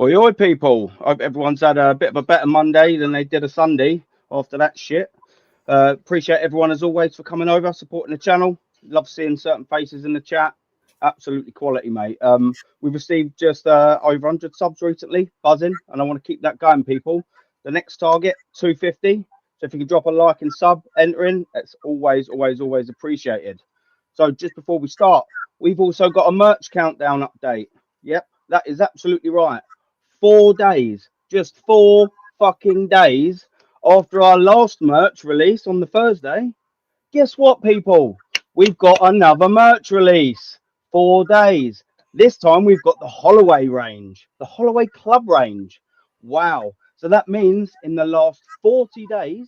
Oi, oi, people. Hope everyone's had a bit of a better Monday than they did a Sunday after that shit. Appreciate everyone as always for coming over, supporting the channel. Love seeing certain faces in the chat. Absolutely quality, mate. We've received just over 100 subs recently, buzzing, and I want to keep that going, people. The next target, 250. So if you can drop a like and sub, enter in, it's always, always, always appreciated. So just before we start, we've also got a merch countdown update. Yep, that is absolutely right. 4 days, just 4 fucking days after our last merch release on the Thursday. Guess what, people? We've got another merch release. 4 days. This time we've got the Holloway range, the Holloway Club range. Wow. So that means in the last 40 days,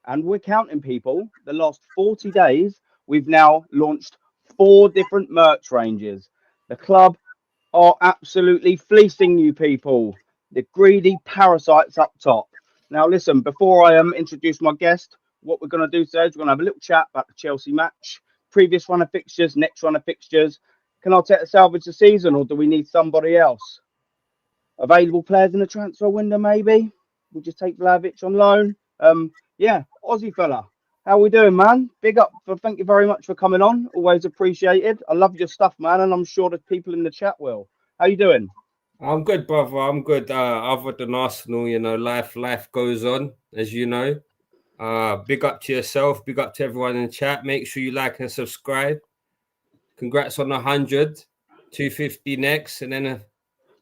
and we're counting, people, the last 40 days, we've now launched 4 different merch ranges. The club are absolutely fleecing you, people. The greedy parasites up top. Now, listen, before I introduce my guest, what we're going to do today is we're going to have a little chat about the Chelsea match, previous run of fixtures, next run of fixtures. Can Arteta salvage the season, or do we need somebody else? Available players in the transfer window, maybe? We'll just take Vlahovic on loan. Yeah, Ozzy fella. How we doing, man? Big up for thank you very much for coming on. Always appreciated. I love your stuff, man, and I'm sure the people in the chat will. How you doing? I'm good, brother. I'm good. Other than Arsenal, life goes on, as you know. Big up to yourself. Big up to everyone in the chat. Make sure you like and subscribe. Congrats on 100, 250 next, and then a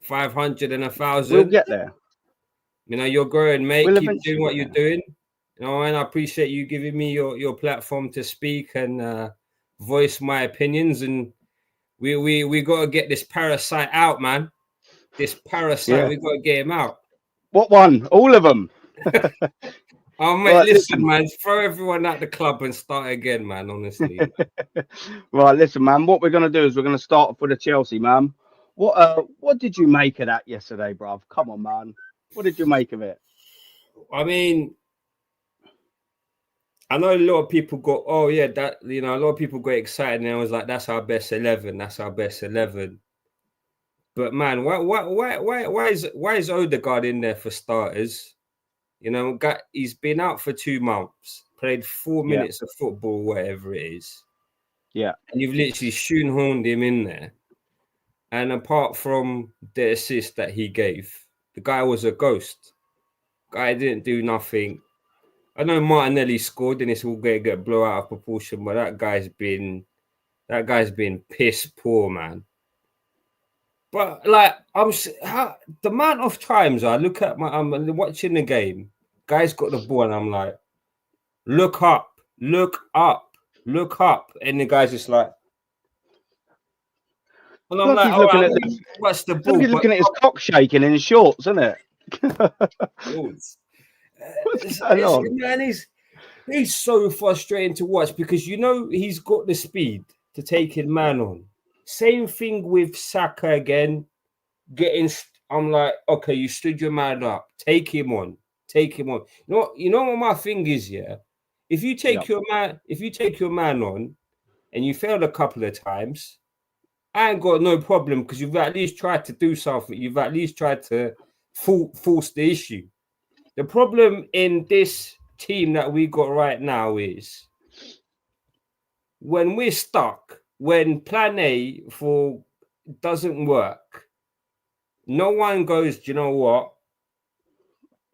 500 and 1,000. We'll get there. You're growing, mate. We'll Keep doing what you're doing. And I appreciate you giving me your platform to speak and voice my opinions. And we got to get this parasite out, man. This parasite, we got to get him out. What one? All of them. Oh, mate, right, listen, man, throw everyone at the club and start again, man, honestly. Right, listen, man, what we're going to do is we're going to start off with the Chelsea, man. What did you make of that yesterday, bruv? Come on, man. What did you make of it? I mean, I know a lot of people go, oh, yeah, that, a lot of people got excited and I was like, that's our best 11. That's our best 11. But, man, why is Odegaard in there for starters? He's been out for 2 months, played 4 minutes of football, whatever it is. Yeah. And you've literally shoehorned him in there. And apart from the assist that he gave, the guy was a ghost. Guy didn't do nothing. I know Martinelli scored and it's all going to get blown out of proportion, but that guy's been piss poor, man. But like the amount of times I look at I'm watching the game, guys got the ball and I'm like, look up, and the guy's just like, and I'm like, looking at what's the ball? He's looking at his cock shaking in his shorts, isn't it? Man, he's so frustrating to watch because he's got the speed to take his man on. Same thing with Saka again. I'm like, okay, you stood your man up. Take him on. You know what my thing is, yeah? If you take your man on and you failed a couple of times, I ain't got no problem because you've at least tried to do something. You've at least tried to force the issue. The problem in this team that we got right now is when we're stuck, when plan A doesn't work, no one goes, do you know what?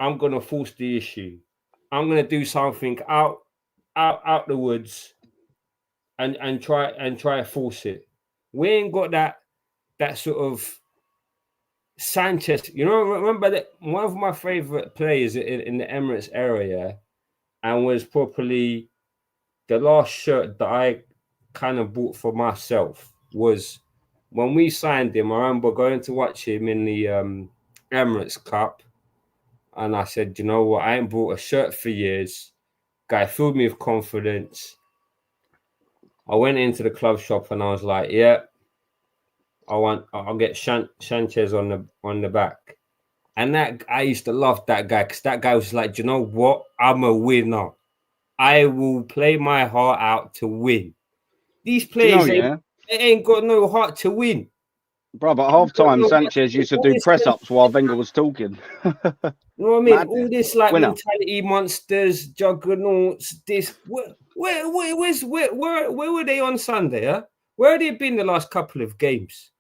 I'm going to force the issue. I'm going to do something out the woods and try to force it. We ain't got that sort of Sanchez. Remember that one of my favorite players in the Emirates area and was probably the last shirt that I kind of bought for myself was when we signed him. I remember going to watch him in the Emirates Cup. And I said, you know what? I ain't bought a shirt for years. Guy filled me with confidence. I went into the club shop and I was like, yeah, I'll get Sanchez on the back. And I used to love that guy because that guy was like, you know what? I'm a winner. I will play my heart out to win. These players ain't got no heart to win. Bro, at half time, Sanchez used to do press ups while Wenger was talking. You know what I mean? Madness. All this like Winner. mentality monsters, juggernauts. This where were they on Sunday? Huh? Where have they been the last couple of games?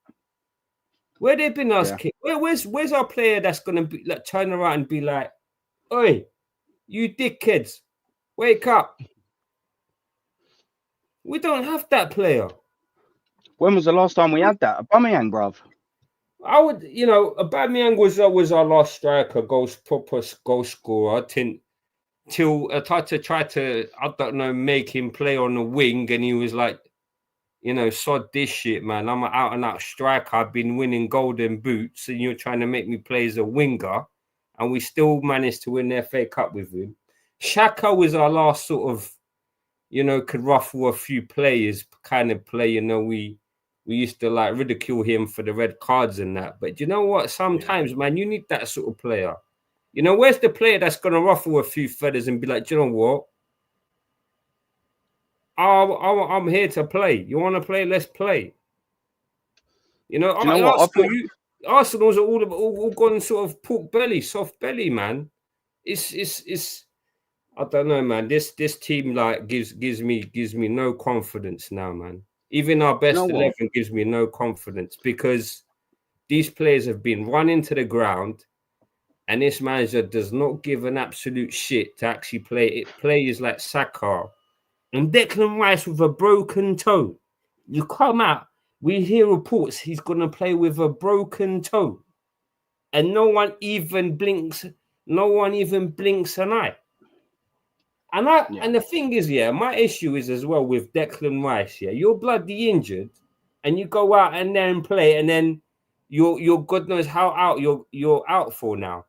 Where they been last kick? Where's our player that's gonna be like turn around and be like, "Oi, you dickheads, wake up!" We don't have that player. When was the last time we had that? Aubameyang, bruv. I would, Aubameyang was our last striker, proper goal scorer. Till I tried to, I don't know, make him play on the wing, and he was like, sod this shit, man. I'm an out and out striker. I've been winning golden boots, and you're trying to make me play as a winger, and we still managed to win the FA Cup with him. Xhaka was our last sort of, could ruffle a few players kind of play. We used to like ridicule him for the red cards and that. But you know what? Sometimes, man, you need that sort of player. Where's the player that's going to ruffle a few feathers and be like, you know what? I'm here to play. You want to play? Let's play. Arsenal's all gone sort of pork belly, soft belly, man. It's I don't know, man. This team like gives me no confidence now, man. Even our best 11 gives me no confidence because these players have been run into the ground, and this manager does not give an absolute shit to actually play it. Players like Saka and Declan Rice with a broken toe. You come out, we hear reports he's going to play with a broken toe, and no one even blinks an eye. And the thing is, my issue is as well with Declan Rice. You're bloody injured, and you go out and then play, and then you're God knows how out you're out for now,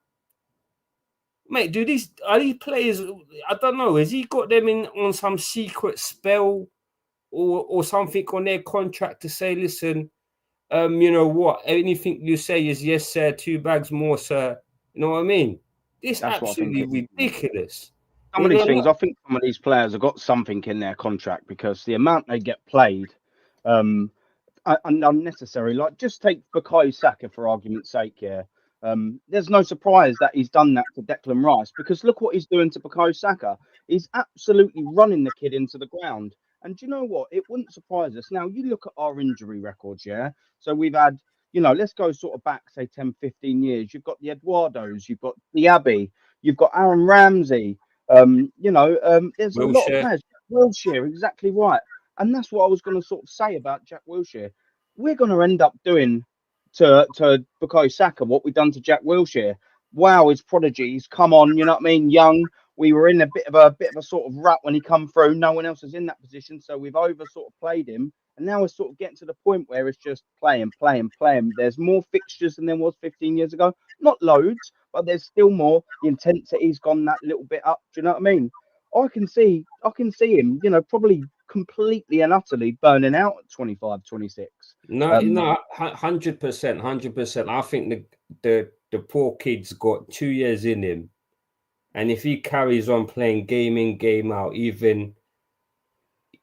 mate. Are these players? I don't know. Has he got them on some secret spell or something on their contract to say, listen, you know what? Anything you say is yes, sir. 2 bags more, sir. You know what I mean? This is absolutely ridiculous. Some of these things, I think some of these players have got something in their contract because the amount they get played, unnecessary. Like, just take Bukayo Saka for argument's sake. There's no surprise that he's done that to Declan Rice because look what he's doing to Bukayo Saka. He's absolutely running the kid into the ground. And do you know what? It wouldn't surprise us. Now, you look at our injury records, So we've had, let's go sort of back, say, 10, 15 years. You've got the Eduardos, you've got Diaby, you've got Aaron Ramsey. There's a lot of players. Wilshere, exactly right. And that's what I was going to sort of say about Jack Wilshere. We're going to end up doing to Bukayo Saka what we've done to Jack Wilshere. Wow, his prodigies come on, you know what I mean? Young. We were in a bit of a sort of rut when he come through. No one else is in that position, so we've over sort of played him. And now we're sort of getting to the point where it's just playing. There's more fixtures than there was 15 years ago. Not loads, but there's still more. The intensity's gone that little bit up. Do you know what I mean? I can see him, probably completely and utterly burning out at 25, 26. No, 100%, 100%. I think the poor kid's got 2 years in him. And if he carries on playing game in, game out, even,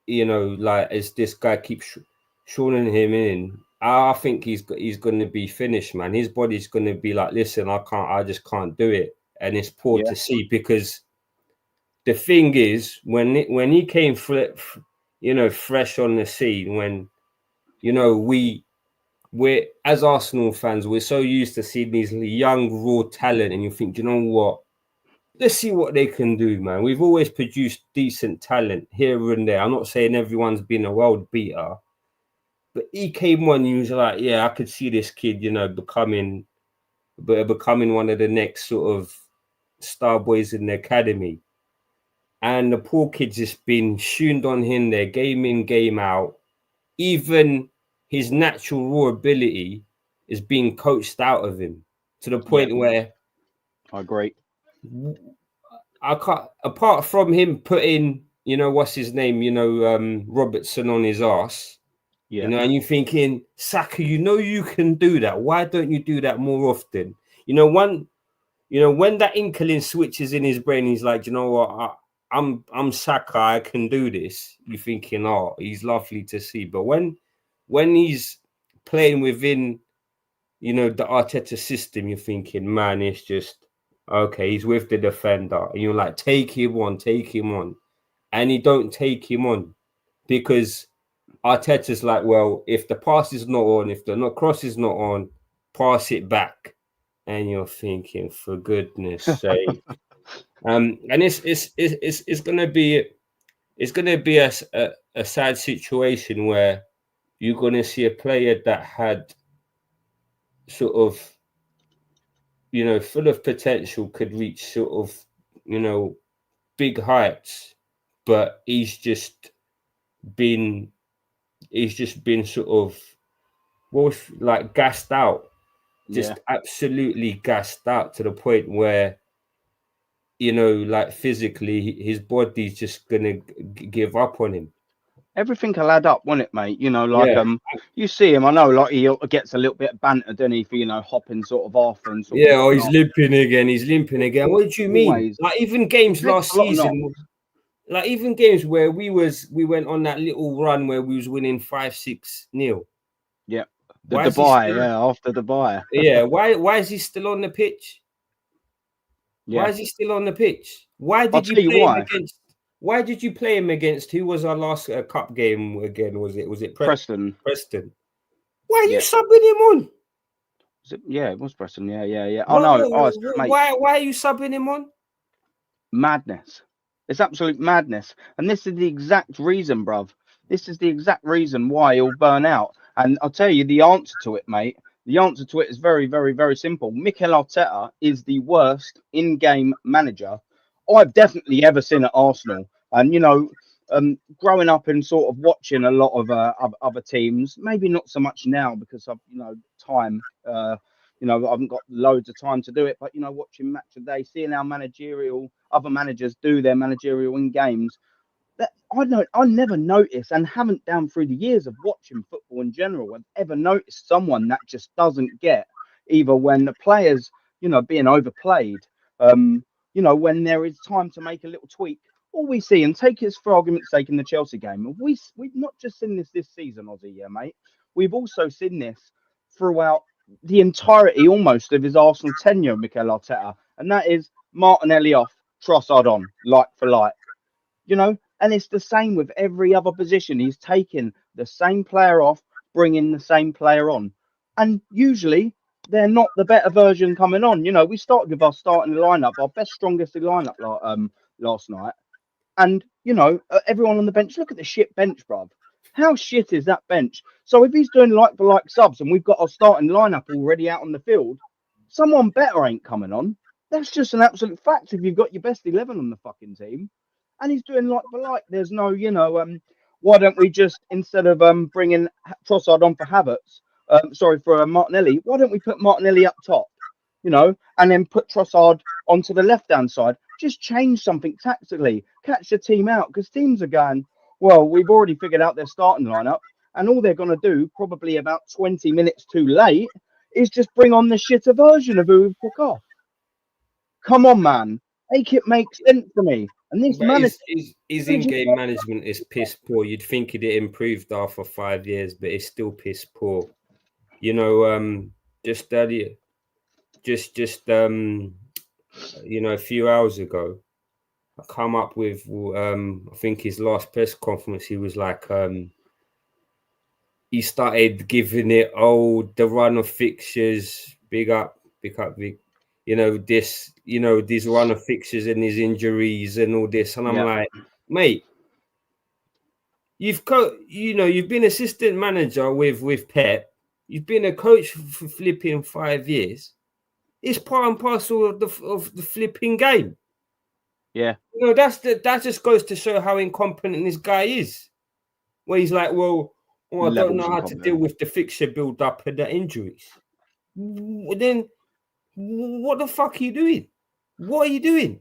like as this guy keeps shawning him in, I think he's going to be finished, man. His body's going to be like, listen, I just can't do it. And it's poor to see because the thing is, when he came fresh on the scene, when, we're as Arsenal fans, we're so used to seeing these young, raw talent, and you think, you know what? Let's see what they can do, man. We've always produced decent talent here and there. I'm not saying everyone's been a world beater, but he came on, he was like, yeah, I could see this kid, becoming one of the next sort of star boys in the academy. And the poor kid's just been tuned on him there, game in, game out. Even his natural raw ability is being coached out of him to the point where I agree. I can't, apart from him putting, what's his name, Robertson on his ass, and you're thinking, Saka, you can do that. Why don't you do that more often? When that inkling switches in his brain, he's like, you know what, I'm Saka, I can do this. You're thinking, oh, he's lovely to see. But when he's playing within you know, the Arteta system, you're thinking, man, it's just okay. He's with the defender, and you're like, take him on, and you don't take him on because Arteta's like, well, if the pass is not on, if the cross is not on, pass it back, and you're thinking, for goodness sake. And it's gonna be a sad situation where you're gonna see a player that had sort of, you know, full of potential, could reach sort of, you know, big heights, but been he's just been sort of, well, like gassed out, just absolutely gassed out to the point where, you know, like physically his body's just gonna give up on him. Everything will add up, won't it, mate? You know, like Yeah, you see him. I know, like he gets a little bit bantered, doesn't he, for hopping sort of off and sort yeah. of Oh, popping he's off. limping again. He's limping again. What do you mean? Always Like even games takes last a lot of season, knocks. like even games where we went on that little run where we was winning 5-6-0. Yeah, the Why is he Dubai. still? Yeah, after Dubai. Yeah. Why is he still on the pitch? Why Yeah, is he still on the pitch? Why I'll did you tell you play him why. against? Why did you play him against? Who was our last cup game again? Was it Preston. Preston? Why are you Yeah, subbing him on? yeah, it was Preston. Yeah. Oh What, no, mate, why are you subbing him on? madness. It's absolute madness. And this is the exact reason, bruv. This is the exact reason why he'll burn out. And I'll tell you the answer to it, mate. The answer to it is very, very, very simple. Mikel Arteta is the worst in-game manager I've definitely ever seen at Arsenal. And growing up and sort of watching a lot of other teams, maybe not so much now because of time. I haven't got loads of time to do it, but watching match of day, seeing how other managers do their managerial in games, that I never noticed and haven't down through the years of watching football in general, I've ever noticed someone that just doesn't get either when the players, being overplayed, when there is time to make a little tweak. All we see, and take it for argument's sake in the Chelsea game, we've not just seen this season, Ozzy, yeah, mate. We've also seen this throughout the entirety almost of his Arsenal tenure, Mikel Arteta, and that is Martinelli off, Trossard on, like for like. And it's the same with every other position. He's taking the same player off, bringing the same player on. And usually they're not the better version coming on. We started with our starting lineup, our best, strongest lineup last night. And, everyone on the bench, look at the shit bench, bruv. How shit is that bench? So if he's doing like for like subs and we've got our starting lineup already out on the field, someone better ain't coming on. That's just an absolute fact if you've got your best 11 on the fucking team. And he's doing like for like. There's no, why don't we just, instead of bringing Trossard on for Havertz, for Martinelli, why don't we put Martinelli up top, and then put Trossard onto the left-hand side? Just change something tactically, catch the team out, because teams are going, well, we've already figured out their starting lineup, and all they're going to do, probably about 20 minutes too late, is just bring on the shitter version of who we took off. Come on, man. Make it make sense to me. And this But his in-game management is piss poor. You'd think it improved after 5 years, but it's still piss poor. Just earlier, a few hours ago, I come up with I think his last press conference. He was like, he started giving it the run of fixtures, big up. These run of fixtures and these injuries and all this. And I'm like, mate, you've been assistant manager with Pep. You've been a coach for flipping 5 years. It's part and parcel of the flipping game. Yeah. That just goes to show how incompetent this guy is. Where he's like, well, I don't know how to deal with the fixture build up and the injuries. Then what the fuck are you doing? What are you doing?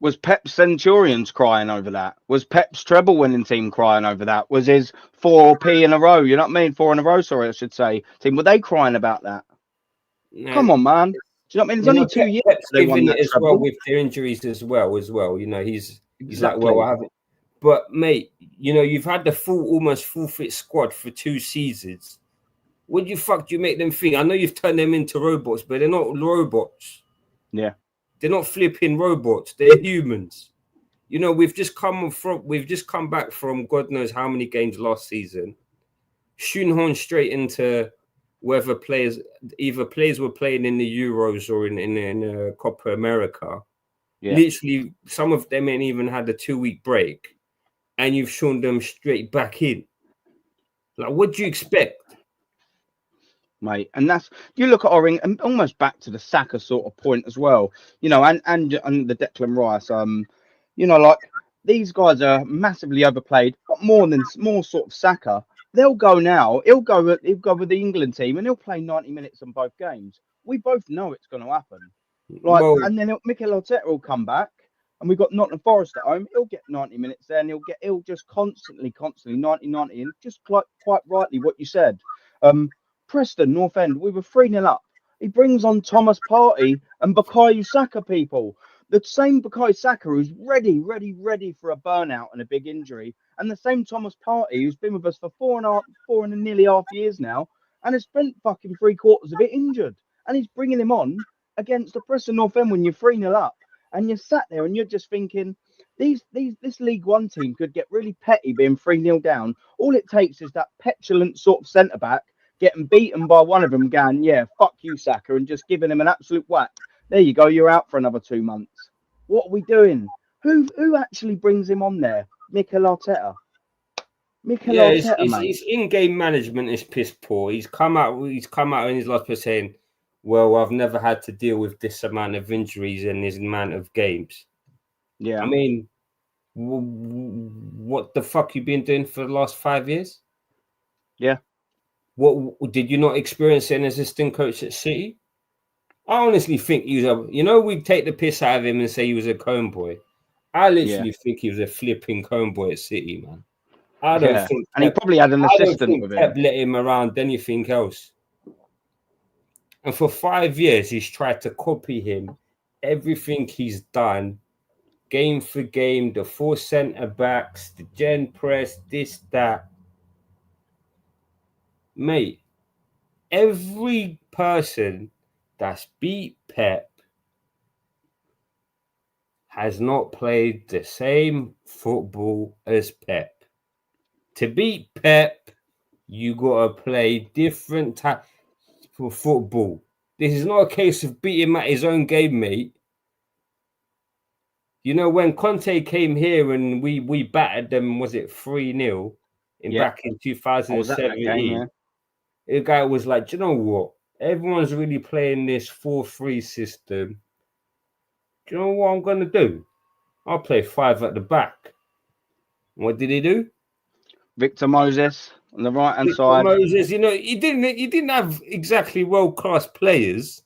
Was Pep's Centurions crying over that? Was Pep's treble winning team crying over that? Was his 4P in a row? You know what I mean? 4 in a row, sorry, I should say. Team, were they crying about that? No. Come on, man. Do you know what I mean? It's only 2 years they won that as treble. Well with their injuries as well. He's like, well, I haven't. But mate, you've had the almost full fit squad for 2 seasons. What the fuck do you make them think? I know you've turned them into robots, but they're not robots. Yeah. They're not flipping robots. They're humans. You know, we've just come back from God knows how many games last season, shoehorned straight into whether either players were playing in the Euros or in Copa America. Yeah. Literally, some of them ain't even had a 2-week break, and you've shown them straight back in. Like, what do you expect? Mate, and that's you look at Orring and almost back to the Saka sort of point as well, you know, and the Declan Rice, you know, like these guys are massively overplayed, but more sort of Saka. They'll go now. He'll go with the England team and he'll play 90 minutes in both games. We both know it's going to happen. Like, Well, and then Mikel Arteta will come back, and we've got Nottingham Forest at home. He'll get 90 minutes there, and he'll just constantly 90, and just quite rightly what you said. Preston North End, we were 3-0 up. He brings on Thomas Partey and Bukayo Saka, people. The same Bukayo Saka who's ready for a burnout and a big injury, and the same Thomas Partey who's been with us for four and nearly half years now, and has spent fucking 3/4 of it injured, and he's bringing him on against the Preston North End when you're 3-0 up, and you're sat there and you're just thinking, this League One team could get really petty being 3-0 down. All it takes is that petulant sort of centre back getting beaten by one of them, going, yeah, fuck you, Saka, and just giving him an absolute whack. There you go, you're out for another 2 months. What are we doing? Who actually brings him on there? Mikel Arteta. Mikel Arteta, mate. His in-game management is piss poor. He's come out in his last post saying, well, I've never had to deal with this amount of injuries in this amount of games. Yeah. I mean, what the fuck you been doing for the last 5 years? Yeah. What did you not experience an assistant coach at City? I honestly think he was we take the piss out of him and say he was a comb boy. I literally think he was a flipping comb boy at City, man. I don't think, and he probably had an assistant with him. Pep let him around anything else. And for 5 years, he's tried to copy him. Everything he's done, game for game, the 4 centre backs, the gen press, this, that. Mate, every person that's beat Pep has not played the same football as Pep. To beat Pep, you got to play different type for football. This is not a case of beating him at his own game, mate. You know, when Conte came here and we battered them, was it 3-0 back in 2017? The guy was like, do you know what? Everyone's really playing this 4-3 system. Do you know what I'm going to do? I'll play 5 at the back. What did he do? Victor Moses on the right-hand side. Moses, you know, he didn't have exactly world-class players.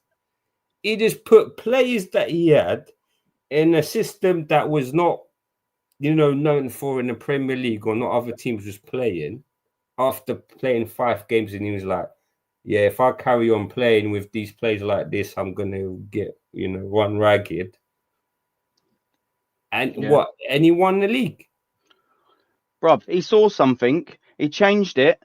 He just put players that he had in a system that was not, known for in the Premier League or not other teams was playing. After playing 5 games, and he was like, yeah, if I carry on playing with these players like this, I'm going to get, run ragged. And and he won the league. Bruv, he saw something, he changed it,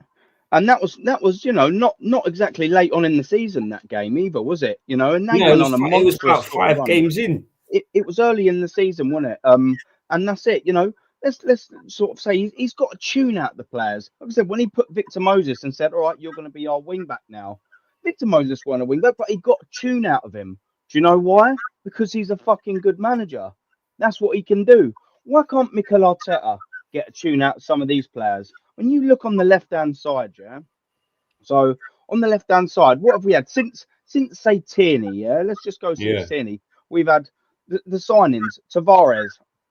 and that was not exactly late on in the season, that game either, was it? And they went on a monstrous. It was about 5 games in. It was early in the season, wasn't it? And that's it. Let's sort of say he's got to tune out the players. Like I said, when he put Victor Moses and said, all right, you're going to be our wing back now. Victor Moses wasn't a wing back, but he got a tune out of him. Do you know why? Because he's a fucking good manager. That's what he can do. Why can't Mikel Arteta get a tune out of some of these players? When you look on the left-hand side, yeah? So on the left-hand side, what have we had? Since say Tierney, yeah? Let's just go since Tierney. We've had the signings, Tavares,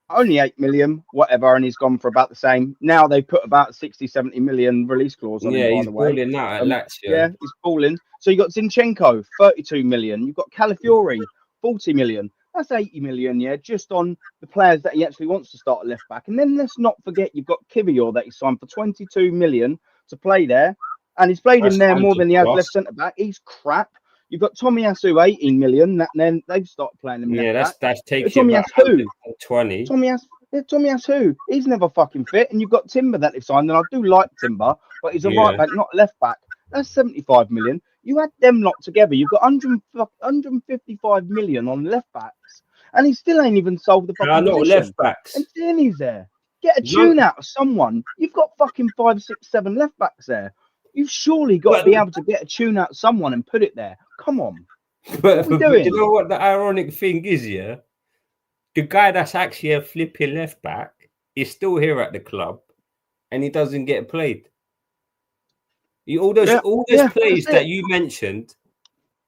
only 8 million, whatever, and he's gone for about the same. Now they put about 60, 70 million release clause on him, by the way. Yeah, he's balling now at Lazio. Yeah, he's balling. So you got Zinchenko, 32 million. You've got Calafiori, 40 million. That's 80 million, yeah, just on the players that he actually wants to start at left back. And then let's not forget you've got Kivior that he signed for 22 million to play there. And he's played in there more than he has left centre back. He's crap. You've got Tomiyasu, 18 million. Then they've started playing him. Yeah, that's taking Tomiyasu 20. Tomiyasu, he's never fucking fit. And you've got Timber that they've signed. And I do like Timber, but he's a right back, not left back. That's 75 million. You add them lot together, you've got 155 million on left backs, and he still ain't even sold the fucking No, position. left backs. And Tierney's there. Get a None- tune out of someone. You've got fucking 5, 6, 7 left backs there. You've surely got to be able to get a tune out of someone and put it there. Come on. But, we but doing? you know what the ironic thing is, yeah? The guy that's actually a flipping left back is still here at the club, and he doesn't get played. All those players that you mentioned,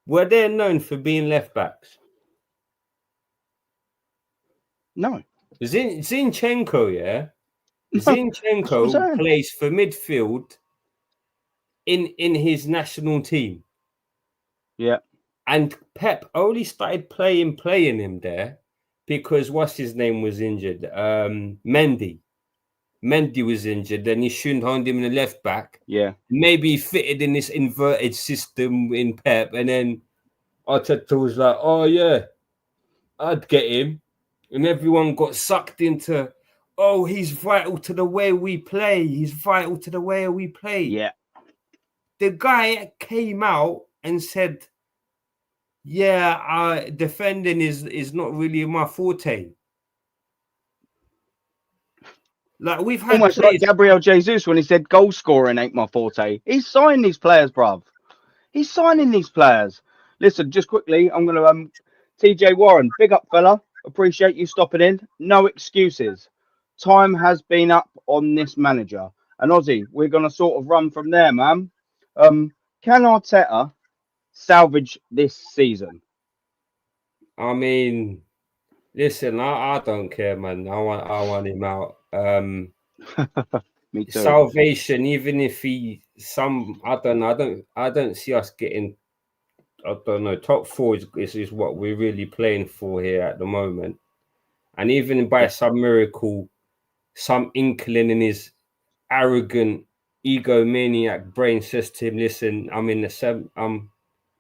were they known for being left backs? No. Zinchenko, yeah? No, Zinchenko plays for midfield in his national team. Yeah. And Pep only started playing him there because what's his name was injured? Mendy. Mendy was injured, and he shouldn't hold him in the left back. Yeah. Maybe he fitted in this inverted system in Pep, and then Arteta was like, "Oh yeah, I'd get him," and everyone got sucked into, "Oh, he's vital to the way we play. He's vital to the way we play." Yeah. The guy came out and said, "Yeah, defending is not really my forte." Like we've had almost players, like Gabriel Jesus when he said goal scoring ain't my forte. He's signing these players, bruv. He's signing these players. Listen, just quickly, I'm going to TJ Warren, big up, fella. Appreciate you stopping in. No excuses. Time has been up on this manager. And Ozzy, we're going to sort of run from there, man. Can Arteta salvage this season? I mean, listen, I don't care, man. I want him out. Me too. Salvation, even if I don't see us getting, I don't know, top 4 is what we're really playing for here at the moment. And even by some miracle, some inkling in his arrogant egomaniac brain says to him, "Listen, I'm in the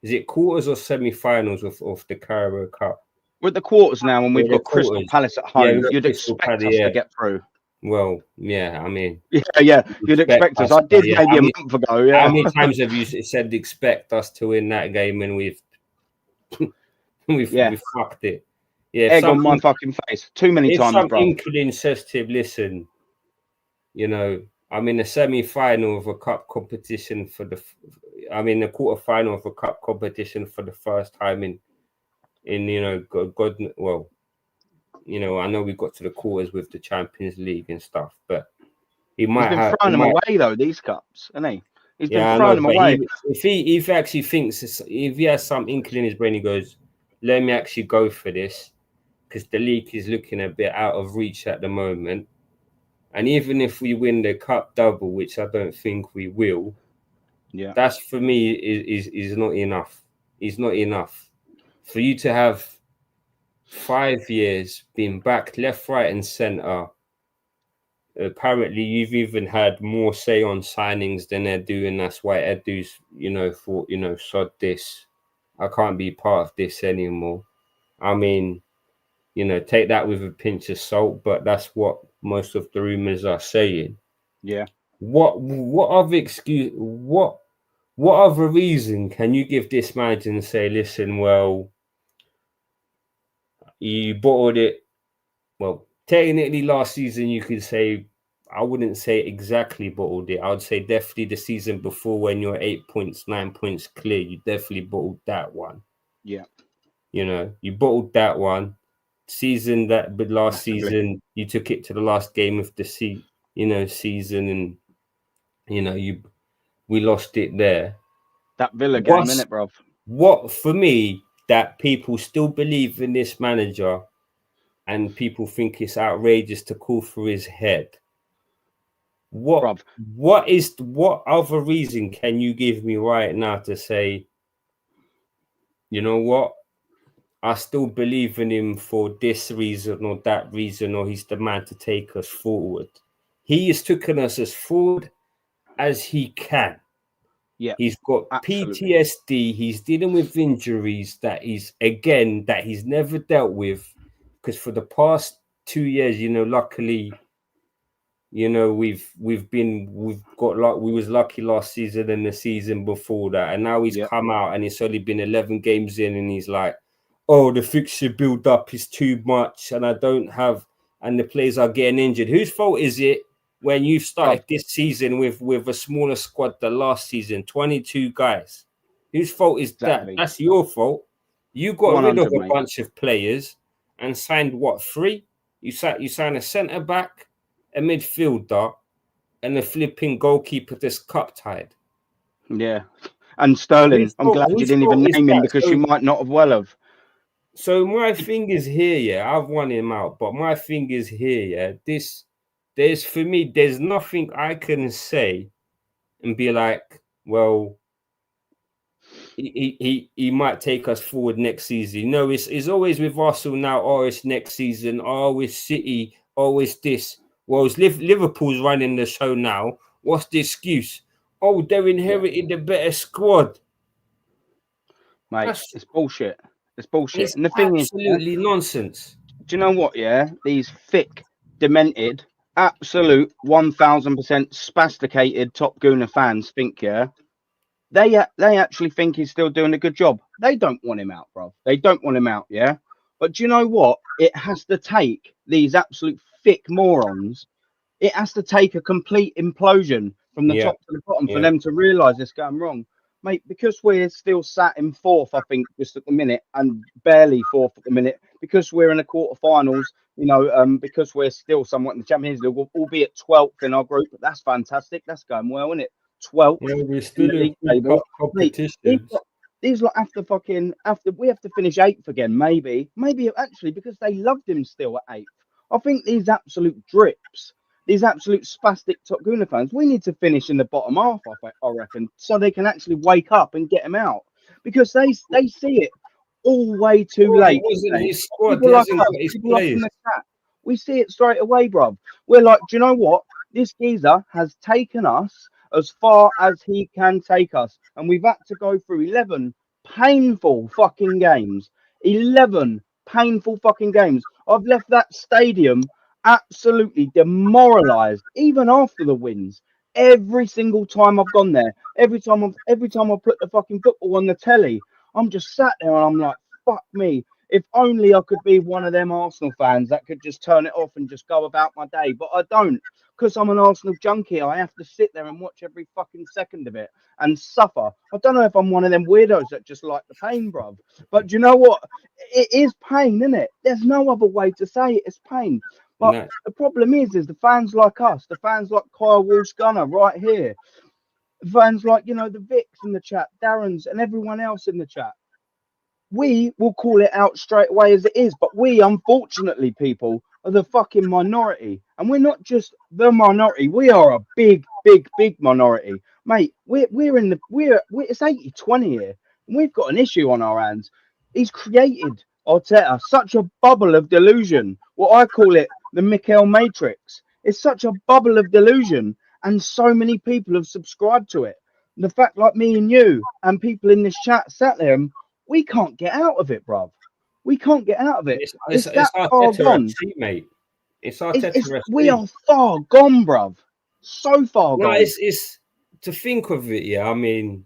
is it quarters or semi-finals of the Carabao Cup?" We're at the quarters now, and we've got Crystal quarters. Palace at home. Yeah, You'd expect us to get through. Well, yeah, I mean, yeah, you'd expect us. I did maybe a month ago. Yeah. How many times have you said expect us to win that game, and we've fucked it? Yeah, egg on my fucking face too many times, bro. If some inkling says to him, "Listen, you know, I'm in a semi-final of a cup competition I'm in the quarter-final of a cup competition for the first time in God, well, I know we got to the quarters with the Champions League and stuff, but he's been throwing them away though, these cups, hasn't he? He's been throwing them away. If he actually thinks, if he has some inkling in his brain, he goes, "Let me actually go for this," because the league is looking a bit out of reach at the moment. And even if we win the cup double, which I don't think we will, that's for me is not enough. It's not enough for you to have 5 years being backed left, right, and centre. Apparently, you've even had more say on signings than Edu, and that's why Edu's, thought, sod this. I can't be part of this anymore. I mean, take that with a pinch of salt, but that's what most of the rumors are saying. Yeah. What other reason can you give this manager and say, "Listen, well, you bottled it"? Well, technically last season you could say, I wouldn't say exactly bottled it. I would say definitely the season before, when you're 8 points, 9 points clear, you definitely bottled that one. Yeah. You bottled that one. But last season you took it to the last game of the season, and we lost it there. That Villa game, innit, bro? What for me, that people still believe in this manager, and people think it's outrageous to call for his head. What other reason can you give me right now to say, you know what, I still believe in him for this reason or that reason, or he's the man to take us forward? He has taken us as forward as he can. Yeah, he's got PTSD. He's dealing with injuries that he's never dealt with, because for the past 2 years, luckily you know, we've got like we was lucky last season and the season before that, and now he's Yeah. come out and it's only been 11 games in, and he's like, oh, the fixture build up is too much, and I don't have, and the players are getting injured. Whose fault is it when you started this season with a smaller squad than last season, 22 guys? Whose fault is that? Exactly. That's your fault. You got rid of 100, a mate. bunch of players and signed what, 3? You signed a centre back, a midfielder, and a flipping goalkeeper that's cup tied. Yeah. And Sterling, I'm glad you Whose didn't fault even is name him that? because you might not have well have. So my thing is here, yeah. I've won him out, but my thing is here, yeah. There's for me, there's nothing I can say and be like, well, he might take us forward next season. No, it's always with Arsenal now. Oh, it's next season. Oh, it's City. Oh, it's this. Well, it's Liverpool's running the show now. What's the excuse? Oh, they're inherited a better squad. Mate, it's bullshit. It's bullshit. It's And the thing is, yeah, absolutely nonsense. do you know what? Yeah, these thick, demented, absolute 1000% spasticated Top Gooner fans think, yeah, they actually think he's still doing a good job. They don't want him out, bro. They don't want him out, yeah. But do you know what? It has to take these absolute thick morons. It has to take a complete implosion from the Yeah, top to the bottom for yeah. them to realise it's going wrong. Mate, because we're still sat in fourth, I think, just at the minute, and barely fourth at the minute, because we're in the quarterfinals, you know, because we're still somewhat in the Champions League, albeit 12th in our group, but that's fantastic. That's going well, isn't it? 12th Yeah, we're in still the in league full table. cup Mate, these competitions. lot, these lot after we have to finish 8th again, maybe actually because they loved him still at 8th. I think these absolute drips, these absolute spastic Top Gooner fans, we need to finish in the bottom half, I reckon, so they can actually wake up and get him out because they see it all way too Well, it late. wasn't Okay? his squad. People He like hasn't us, got his people like in players. the chat, we see it straight away, bruv. We're like, do you know what? This geezer has taken us as far as he can take us, and we've had to go through 11 painful fucking games. 11 painful fucking games. I've left that stadium absolutely demoralized, even after the wins. Every single time I've gone there, every time I put the fucking football on the telly, I'm just sat there and I'm like, fuck me. If only I could be one of them Arsenal fans that could just turn it off and just go about my day. But I don't, because I'm an Arsenal junkie. I have to sit there and watch every fucking second of it and suffer. I don't know if I'm one of them weirdos that just like the pain, bruv. But do you know what? It is pain, isn't it? There's no other way to say it. It's pain. But No. the problem is the fans like us, the fans like Kyle Walsh Gunner right here, fans like, you know, the Vics in the chat, Darren's and everyone else in the chat. We will call it out straight away as it is, but we, unfortunately, people, are the fucking minority. And we're not just the minority, we are a big, big, big minority. Mate, we're it's 80-20 here. And we've got an issue on our hands. He's created Arteta such a bubble of delusion. What I call it the Mikel Matrix. It's such a bubble of delusion, and so many people have subscribed to it. The fact, like me and you and people in this chat sat there, and we can't get out of it, bruv. We can't get out of it. It's It's that far Arteta gone. FC, mate. It's Arteta We FC. are far gone, bruv. So far No, gone. it's to think of it. Yeah, I mean,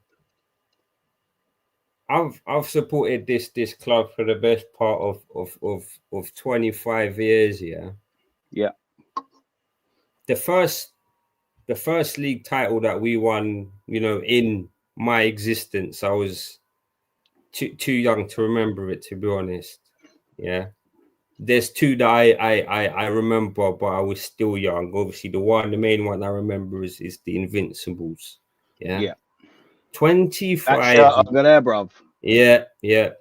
I've supported this club for the best part of 25 years. Yeah, Yeah. the first league title that we won, you know, in my existence, I was too young to remember it, to be honest. Yeah. There's two that I remember, but I was still young. Obviously, the main one I remember is the Invincibles. Yeah. Yeah. That 25. shirt over there, bruv. Yeah, yeah.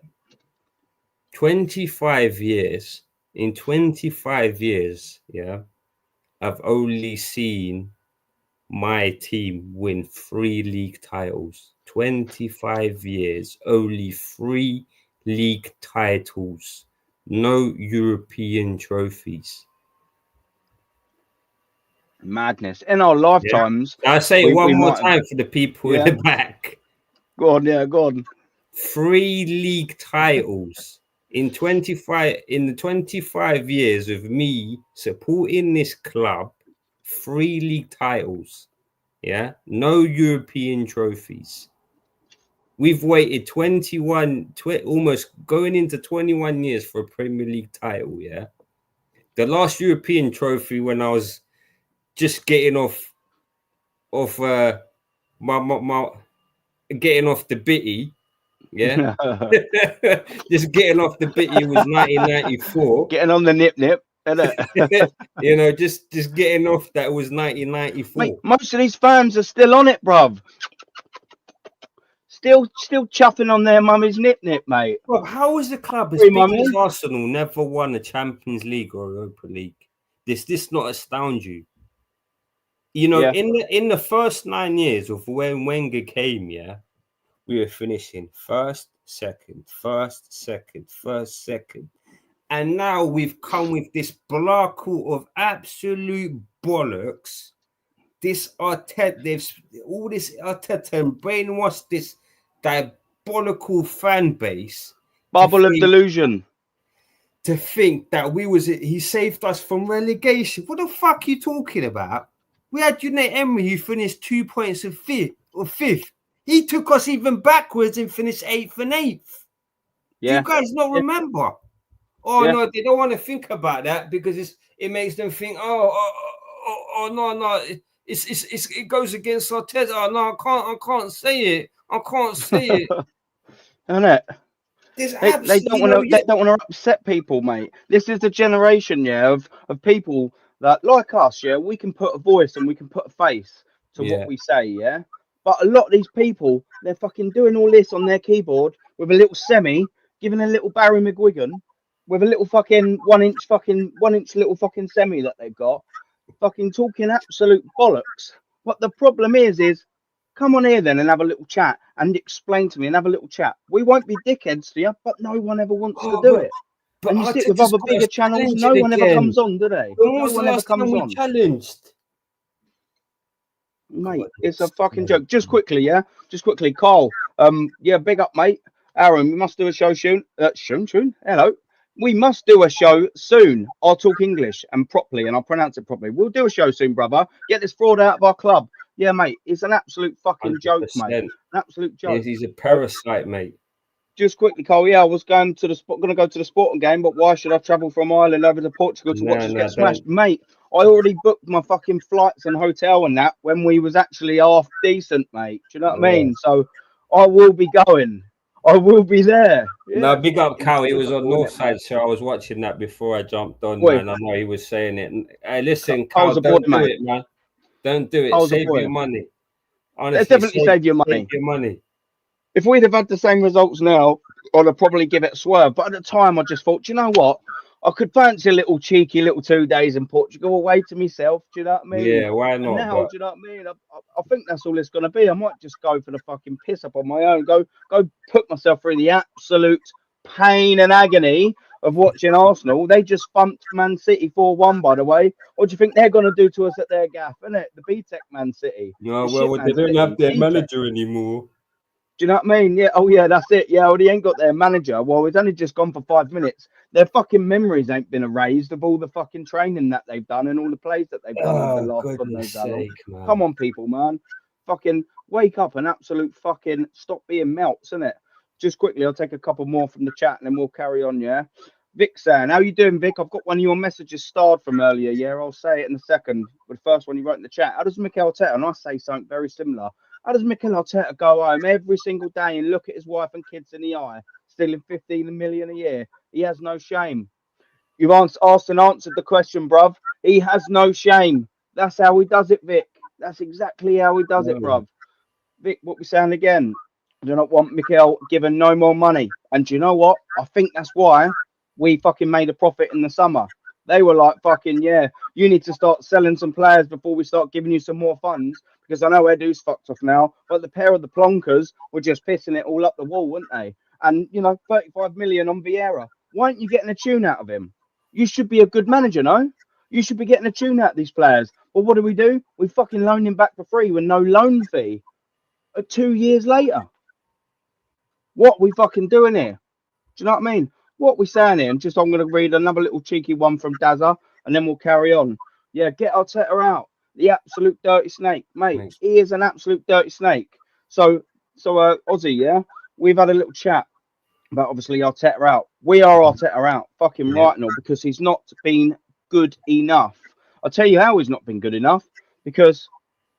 25 years. In 25 years, yeah, I've only seen my team win 3 league titles. 25 years, only 3 league titles. No European trophies. Madness. In our Yeah. lifetimes, I'll say it we one more might have. time for the people in Yeah. the back. Go on, yeah, go on. 3 league titles in the 25 years of me supporting this club. 3 league titles. Yeah, no European trophies. We've waited 21, almost going into 21 years for a Premier League title. Yeah, the last European trophy when I was just getting off my getting off the bitty. Yeah, just getting off the bitty was 1994. Getting on the nip, innit? You know, just getting off that was 1994. Mate, most of these fans are still on it, bruv. Still chuffing on their mummy's nip, mate. Well, how is the club as Sorry, big mummy. as Arsenal never won a Champions League or Europa League? This not astound you? You know, Yeah. in the first 9 years of when Wenger came, yeah, we were finishing first, second, and now we've come with this blockle of absolute bollocks. This Arteta, all this Arteta and brainwashed this diabolical fan base. Bubble of delusion. To think that he saved us from relegation. What the fuck are you talking about? We had Unai Emery who finished 2 points of fifth. He took us even backwards and finished 8th and 8th. Yeah. Do you guys not remember? Oh no, they don't want to think about that because it makes them think, no, it goes against Arteta. Oh, no, I can't say it. I can't say it. Isn't it? They don't want to upset people, mate. This is the generation, yeah, of people that, like us, yeah, we can put a voice and we can put a face to what we say, yeah. But a lot of these people, they're fucking doing all this on their keyboard with a little semi, giving a little Barry McGuigan with a little fucking one inch little fucking semi that they've got, fucking talking absolute bollocks. What the problem is come on here then and have a little chat and explain to me and have a little chat. We won't be dickheads to you, but no one ever wants to do it. But and you sit with other bigger channels, no one ever comes on, do they? No one ever comes on. Challenged? Mate, it's a fucking joke. Just quickly, Carl. Yeah, big up, mate. Aaron, we must do a show soon. Hello. We must do a show soon. I'll talk English and properly, and I'll pronounce it properly. We'll do a show soon, brother. Get this fraud out of our club. Yeah, mate. It's an absolute fucking 100%. Joke, mate. An absolute joke. Yes, he's a parasite, mate. Just quickly, Carl. Yeah, I was going to go to the sporting game, but why should I travel from Ireland over to Portugal to watch us get smashed, mate? I already booked my fucking flights and hotel and that when we was actually half decent, mate. Do you know what I mean? So I will be going. I will be there. Yeah. No, big up, Cal. It was on Northside, so I was watching that before I jumped on, man. I know he was saying it. Hey, listen, Cal, don't do it, man. Don't do it. Save your money. Honestly, definitely save your money. Save your money. If we'd have had the same results now, I'd have probably give it a swerve. But at the time, I just thought, do you know what? I could fancy a little cheeky 2 days in Portugal away to myself. Do you know what I mean? Yeah, why not? And now, do you know what I mean? I think that's all it's going to be. I might just go for the fucking piss up on my own. Go put myself through the absolute pain and agony of watching Arsenal. They just thumped Man City 4-1, by the way. What do you think they're going to do to us at their gaff, isn't it? The B-Tech Man City. No, well, they don't have their manager anymore. Do you know what I mean? Yeah. Oh, yeah, that's it. Yeah, well, they ain't got their manager. Well, it's only just gone for 5 minutes. Their fucking memories ain't been erased of all the fucking training that they've done and all the plays that they've done over the last goodness sake, man. Come on, people, man. Fucking wake up and absolute fucking stop being melts, innit? Just quickly, I'll take a couple more from the chat and then we'll carry on, yeah? Vic saying, how you doing, Vic? I've got one of your messages starred from earlier, yeah? I'll say it in a second. But the first one you wrote in the chat. How does Mikel Arteta, and I say something very similar, how does Mikel Arteta go home every single day and look at his wife and kids in the eye, stealing 15 million a year? He has no shame. You've asked and answered the question, bruv. He has no shame. That's how he does it, Vic. That's exactly how he does it, bruv. Vic, what we saying again? I do not want Mikel given no more money. And do you know what? I think that's why we fucking made a profit in the summer. They were like, fucking, yeah, you need to start selling some players before we start giving you some more funds. Because I know Edu's fucked off now, but the pair of the plonkers were just pissing it all up the wall, weren't they? And, 35 million on Vieira. Why aren't you getting a tune out of him? You should be a good manager, no? You should be getting a tune out of these players. But what do? We fucking loan him back for free with no loan fee. 2 years later. What we fucking doing here? Do you know what I mean? What we saying here? And I'm going to read another little cheeky one from Dazza, and then we'll carry on. Yeah, get Arteta out. The absolute dirty snake, mate. Mate. He is an absolute dirty snake. So, Ozzy, yeah, we've had a little chat about obviously Arteta out. We are Arteta out, fucking Yeah. right now, because he's not been good enough. I'll tell you how he's not been good enough, because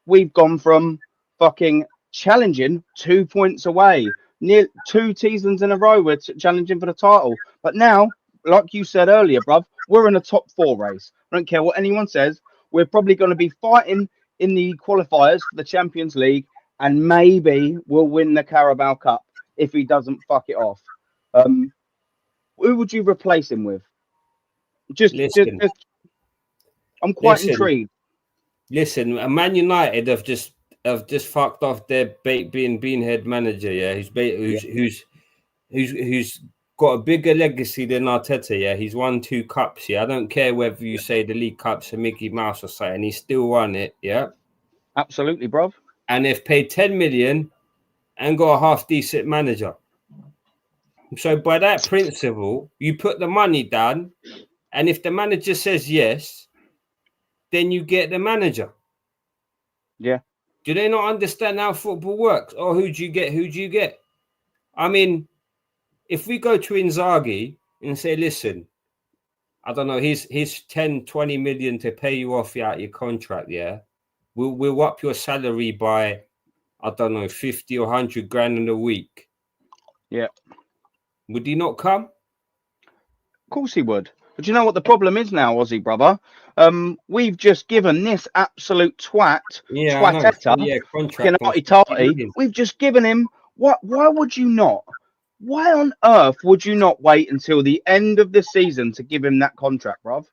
we've gone from fucking challenging 2 points away, near 2 seasons in a row. We're challenging for the title, but now, like you said earlier, bruv, we're in a top 4 race. I don't care what anyone says. We're probably going to be fighting in the qualifiers for the Champions League, and maybe we'll win the Carabao Cup if he doesn't fuck it off. Who would you replace him with? Listen, I'm quite listen, intrigued. listen. Man United have just fucked off their being head manager. Yeah, who's got a bigger legacy than Arteta. Yeah, he's won 2 cups. Yeah, I don't care whether you say the League Cups are Mickey Mouse or something. He still won it. Yeah, Absolutely, bruv. and they've paid 10 million and got a half decent manager. So by that principle, you put the money down, and if the manager says yes, then you get the manager. Yeah. Do they not understand how football works? Or who do you get? Who do you get? I mean, if we go to Inzaghi and say, listen, I don't know, here's 10, 20 million to pay you off out your contract, yeah? We'll up your salary by, I don't know, 50 or 100 grand in a week. Yeah. Would he not come? Of course he would. But you know what the problem is now, Ozzy brother? We've just given this absolute twatetta, contract on 50 tarty. million. We've just given him what? Why would you not? Why on earth would you not wait until the end of the season to give him that contract, bruv?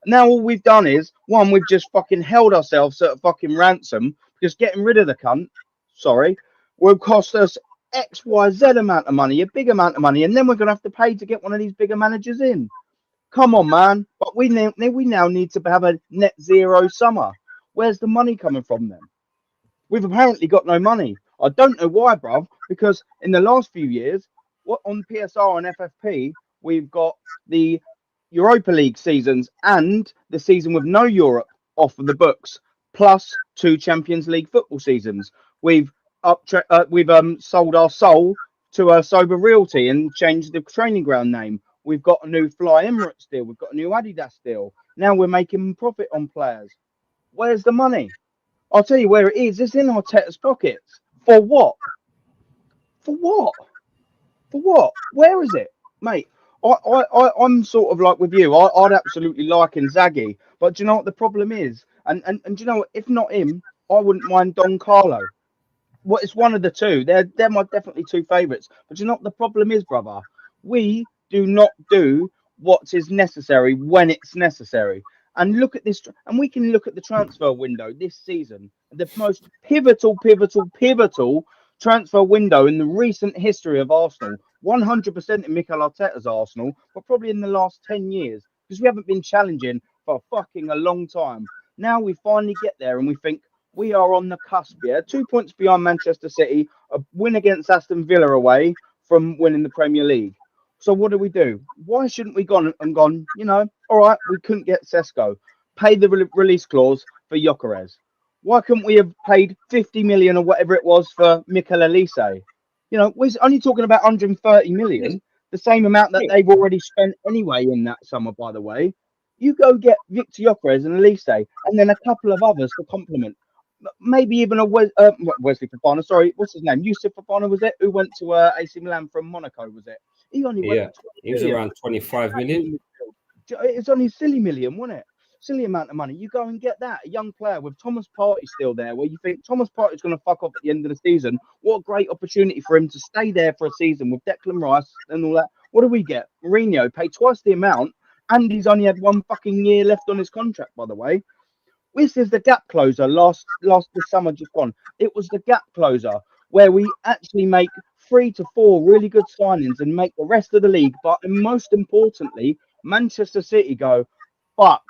Now all we've done is, one, we've just fucking held ourselves at a fucking ransom, because getting rid of the cunt, sorry, will cost us XYZ amount of money, a big amount of money, and then we're going to have to pay to get one of these bigger managers in. Come on, man. But we now need to have a net zero summer. Where's the money coming from then? We've apparently got no money. I don't know why, bruv, because in the last few years, what on PSR and FFP, we've got the Europa League seasons and the season with no Europe off of the books, plus 2 Champions League football seasons. We've sold our soul to a Sober Realty and changed the training ground name. We've got a new Fly Emirates deal. We've got a new Adidas deal. Now we're making profit on players. Where's the money? I'll tell you where it is. It's in Arteta's pockets. For what? For what? For what? Where is it, mate? I'm sort of like with you. I'd absolutely like Inzaghi, but do you know what the problem is? And do you know what? If not him, I wouldn't mind Don Carlo. Well, it's one of the two. They're my definitely 2 favourites. But do you know what the problem is, brother? We do not do what is necessary when it's necessary. And look at this, and we can look at the transfer window this season, the most pivotal transfer window in the recent history of Arsenal. 100% in Mikel Arteta's Arsenal, but probably in the last 10 years, because we haven't been challenging for fucking a long time. Now we finally get there, and we think we are on the cusp. Yeah, 2 points behind Manchester City, a win against Aston Villa away from winning the Premier League. So what do? Why shouldn't we gone? You know, all right, we couldn't get Sesko. Pay the release clause for Gyökeres. Why couldn't we have paid 50 million or whatever it was for Mikel Elise? You know, we're only talking about 130 million, the same amount that they've already spent anyway in that summer, by the way. You go get Victor Gyökeres and Elise, and then a couple of others to complement. Maybe even a Wesley Fofana. Sorry, what's his name? Yusuf Fofana, was it? Who went to AC Milan from Monaco, was it? He only went. He was around 25 million. It's only a silly million, wasn't it? Silly amount of money. You go and get that. A young player with Thomas Partey still there, where you think Thomas Partey's going to fuck off at the end of the season. What a great opportunity for him to stay there for a season with Declan Rice and all that. What do we get? Mourinho paid twice the amount, and he's only had 1 fucking year left on his contract, by the way. This is the gap closer last this summer just gone. It was the gap closer where we actually make 3 to 4 really good signings and make the rest of the league. But most importantly, Manchester City go, fuck,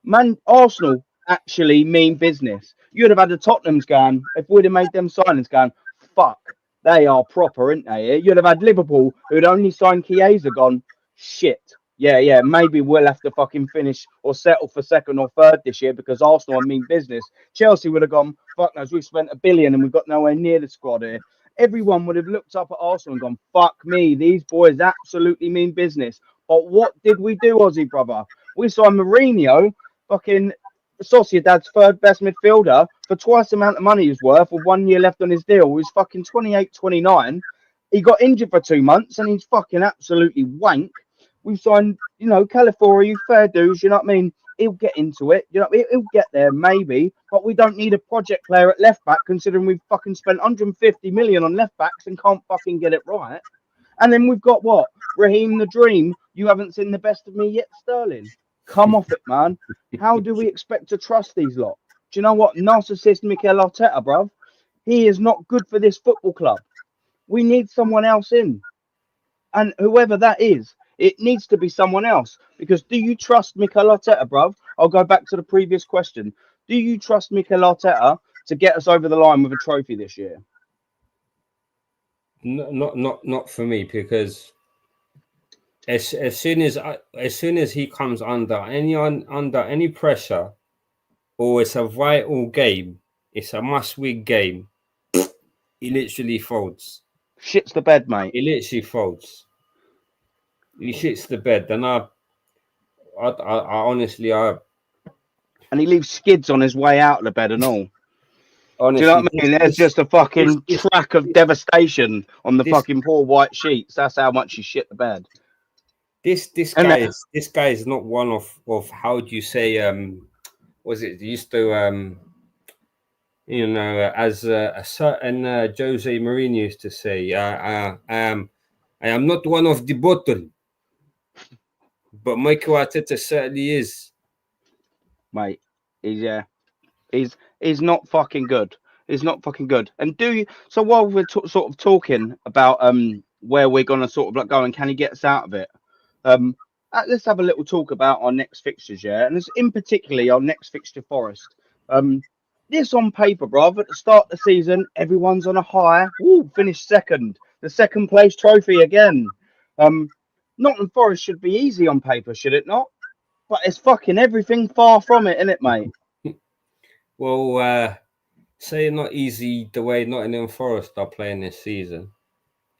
man. Arsenal actually mean business. You'd have had the Tottenham's going if we'd have made them signings going, fuck, they are proper, aren't they? You'd have had Liverpool, who'd only signed Chiesa, gone, shit, Yeah, maybe we'll have to fucking finish or settle for second or third this year because Arsenal are mean business. Chelsea would have gone, fuck knows, we've spent 1 billion and we've got nowhere near the squad here. Everyone would have looked up at Arsenal and gone, fuck me, these boys absolutely mean business. But what did we do, Ozzy brother? We signed Mourinho, fucking Sociedad's third best midfielder, for twice the amount of money he's worth with 1 year left on his deal. He's fucking 28, 29. He got injured for 2 months and he's fucking absolutely wank. We've signed, Califorio, fair dues, you know what I mean? He'll get into it, you know what I mean? He'll get there, maybe, but we don't need a project player at left back considering we've fucking spent 150 million on left backs and can't fucking get it right. And then we've got what? Raheem the Dream. You haven't seen the best of me yet, Sterling. Come off it, man. How do we expect to trust these lot? Do you know what? Narcissist Mikel Arteta, bruv. He is not good for this football club. We need someone else in. And whoever that is, it needs to be someone else. Because do you trust Mikel Arteta, bruv? I'll go back to the previous question. Do you trust Mikel Arteta to get us over the line with a trophy this year? Not for me, because as soon as he comes under any pressure, or it's a vital game, it's a must-win game, he literally folds. Shits the bed, mate. He literally folds. He shits the bed, and I honestly, and he leaves skids on his way out of the bed and all. Honestly, do you know what I mean? There's just a fucking track of devastation on the fucking poor white sheets. That's how much he shit the bed. This guy is not one of how do you say was it used to as a certain Jose Mourinho used to say, I am not one of the bottle, but Mikel Arteta certainly is. Mate, he's not fucking good. He's not fucking good. And so while we're sort of talking about where we're gonna sort of like go and can he get us out of it, let's have a little talk about our next fixtures, yeah, and it's in particularly our next fixture, Forest. This on paper, bruv, at the start of the season, everyone's on a high. Woo, finished second, the second place trophy again. Nottingham Forest should be easy on paper, should it not? But it's fucking everything far from it, isn't it, mate? Well, say not easy the way Nottingham Forest are playing this season.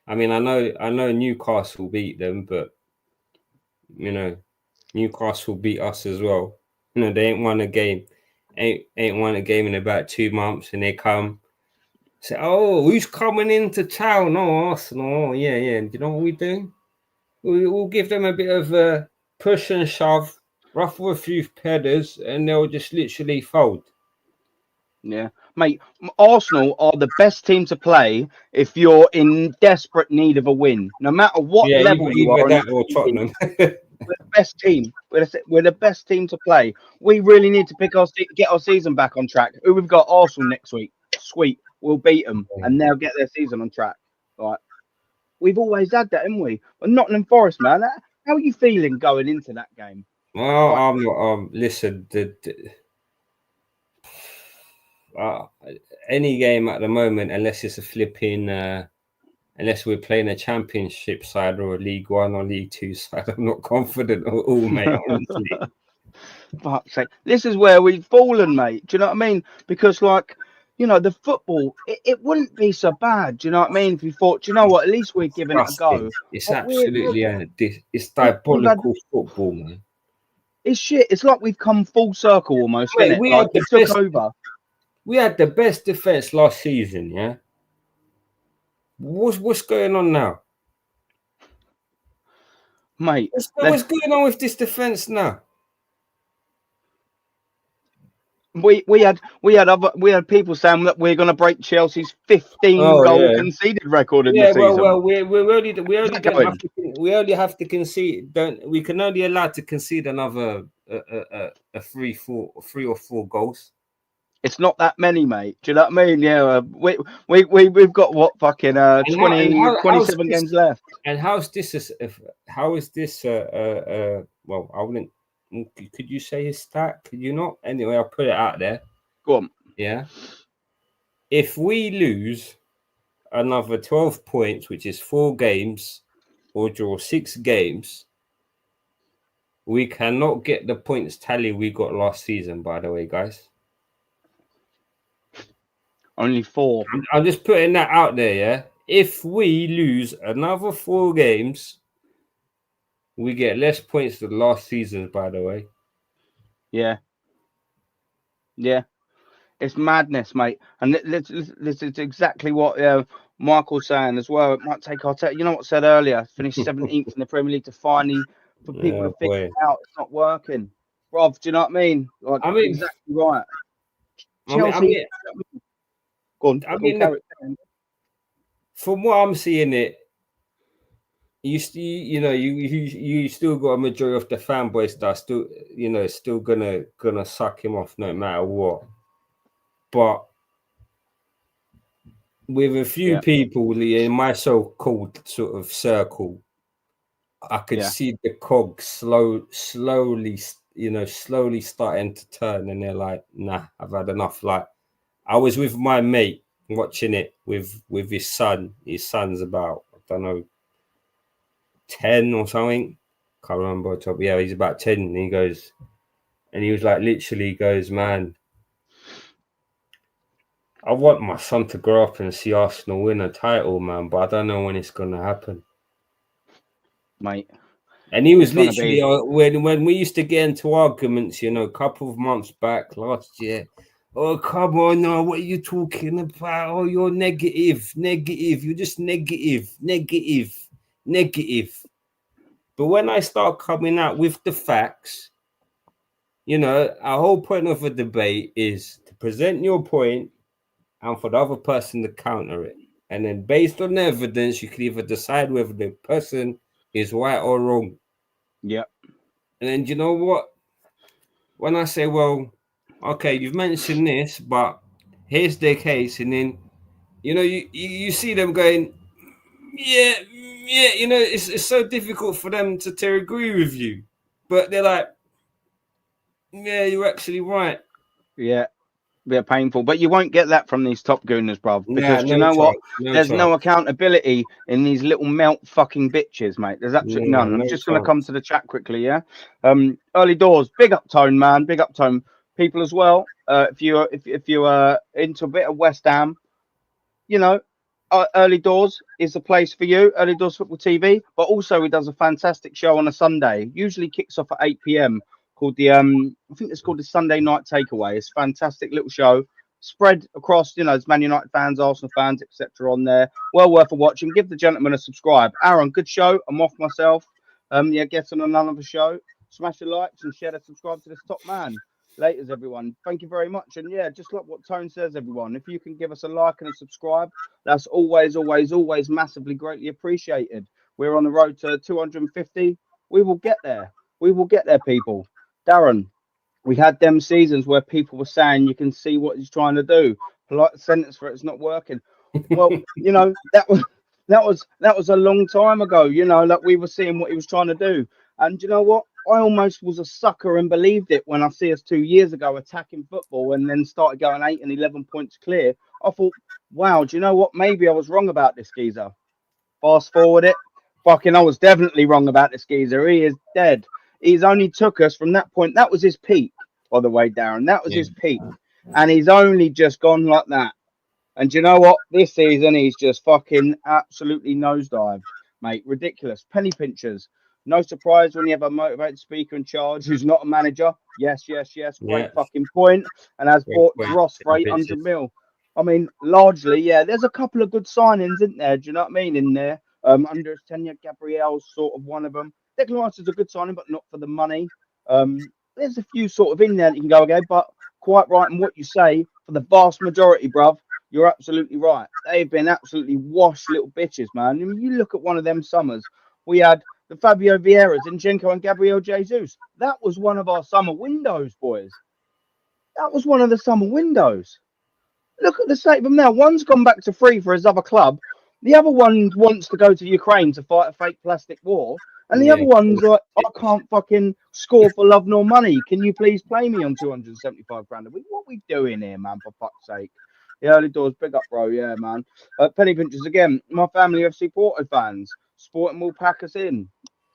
I mean, I know Newcastle beat them, but Newcastle beat us as well. They ain't won a game. Ain't won a game in about 2 months, and they come say, "Oh, who's coming into town? Oh, Arsenal. Oh, yeah. And you know what we do? We'll give them a bit of a push and shove, ruffle a few feathers, and they'll just literally fold." Yeah, mate. Arsenal are the best team to play if you're in desperate need of a win, no matter what level you are. That or Tottenham. We're the best team. We're the best team to play. We really need to get our season back on track. Who we've got? Arsenal next week. Sweet, we'll beat them, and they'll get their season on track. Right? We've always had that, haven't we? But Nottingham Forest, man. How are you feeling going into that game? Well, listen. Any game at the moment, unless it's a flipping. Unless we're playing a championship side or a League One or League Two side, I'm not confident at all, mate. Honestly. Fuck's sake. This is where we've fallen, mate. Do you know what I mean? Because, the football, it wouldn't be so bad. Do you know what I mean? If you thought, do you know what? At least we're giving it a go. It's absolutely it's diabolical football, man. It's shit. It's like we've come full circle almost. Mate, we took over. We had the best defense last season, yeah. What's going on now, mate? What's going on with this defense now? We had people saying that we're going to break Chelsea's 15-goal conceded record in the season. Well, we only have to concede. We can only allow to concede another 3 or 4 goals. It's not that many, mate. Do you know what I mean? Yeah, we've got what fucking 27 games left. And how is this? Well, I wouldn't. Could you say his stat? Could you not? Anyway, I'll put it out there. Go on. Yeah. If we lose another 12 points, which is 4 games, or draw 6 games, We cannot get the points tally we got last season, by the way, guys. Only 4. I'm just putting that out there, yeah? If we lose another 4 games, we get less points than last season, by the way. Yeah. Yeah. It's madness, mate. And this is exactly what Michael's saying as well. It might take Arteta. You know what I said earlier? Finish 17th in the Premier League to finally, for people Yeah, to figure boy. it out. It's not working. Rob, do you know what I mean? Like, I mean, exactly right. I mean, I Chelsea. mean, Go on, I mean, carry it. from what I'm seeing, you still got a majority of the fanboys that are still, still gonna suck him off no matter what. But with a few Yeah. people in my so-called sort of circle, I could Yeah. see the cogs slowly starting to turn, and they're like, "Nah, I've had enough." Like, I was with my mate watching it with his son. His son's about, I don't know, 10 or something. Can't remember. Yeah, he's about 10. And he was like, literally goes, "Man, I want my son to grow up and see Arsenal win a title, man, but I don't know when it's gonna happen." Mate. And he was It's gonna literally be. when we used to get into arguments, a couple of months back last year. "Oh, come on, no, what are you talking about? Oh, you're negative. You're just negative. But when I start coming out with the facts, our whole point of a debate is to present your point and for the other person to counter it. And then based on the evidence, you can either decide whether the person is right or wrong. Yeah. And then, you know what? When I say, well, okay, you've mentioned this, but here's the case. And then, you see them going, yeah, it's so difficult for them to agree with you. But they're like, yeah, you're actually right. Yeah. Bit painful, but you won't get that from these top gooners, bruv. Nah, Because do you no know what? chance. No There's no chance. accountability in these little melt fucking bitches, mate. There's absolutely Yeah, none. I'm no just gonna come chance. to the chat quickly, yeah. Early doors, big up tone, man, big up tone. People as well. If you are into a bit of West Ham, you know, Early Doors is the place for you. Early Doors Football TV, but also he does a fantastic show on a Sunday. Usually kicks off at 8 p.m. called I think it's called the Sunday Night Takeaway. It's a fantastic little show spread across, there's Man United fans, Arsenal fans, etc. on there. Well worth a watch, and give the gentleman a subscribe. Aaron, good show. I'm off myself. Yeah, get on another show. Smash the likes and share and subscribe to this top man. Laters, everyone. Thank you very much. And yeah, just like what Tone says, everyone, if you can give us a like and a subscribe, that's always, always, always massively greatly appreciated. We're on the road to 250. We will get there. We will get there, people. Darren, we had them seasons where people were saying you can see what he's trying to do. Polite sentence for it's not working. Well, that was a long time ago. Like we were seeing what he was trying to do. And you know what? I almost was a sucker and believed it when I see us 2 years ago attacking football and then started going 8 and 11 points clear. I thought, wow, do you know what? Maybe I was wrong about this geezer. Fast forward it. Fucking, I was definitely wrong about this geezer. He is dead. He's only took us from that point. That was his peak, by the way, Darren. That was Yeah. his peak. And he's only just gone like that. And do you know what? This season, he's just fucking absolutely nosedived, mate. Ridiculous. Penny pinchers. No surprise when you have a motivated speaker in charge who's not a manager. Yes, yes, yes. Yeah. Great fucking point. And has Great bought point. Dross for 800 mil. I mean, largely, yeah, there's a couple of good signings, isn't there? Do you know what I mean? In there. Under his tenure, Gabriel's sort of one of them. Declan Rice is a good signing, but not for the money. There's a few sort of in there that you can go, okay, but quite right in what you say, for the vast majority, bruv, you're absolutely right. They've been absolutely washed little bitches, man. I mean, you look at one of them summers. We had the Fabio Vieira, Zinchenko, and Gabriel Jesus. That was one of our summer windows, boys. That was one of the summer windows. Look at the state of them now. One's gone back to free for his other club. The other one wants to go to Ukraine to fight a fake plastic war. And the Yeah. other one's like, I can't fucking score for love nor money. Can you please play me on 275 grand a week? What are we doing here, man, for fuck's sake? The early doors, big up, bro. Yeah, man. Penny pinchers again. My family FC Porto fans. Sporting will pack us in.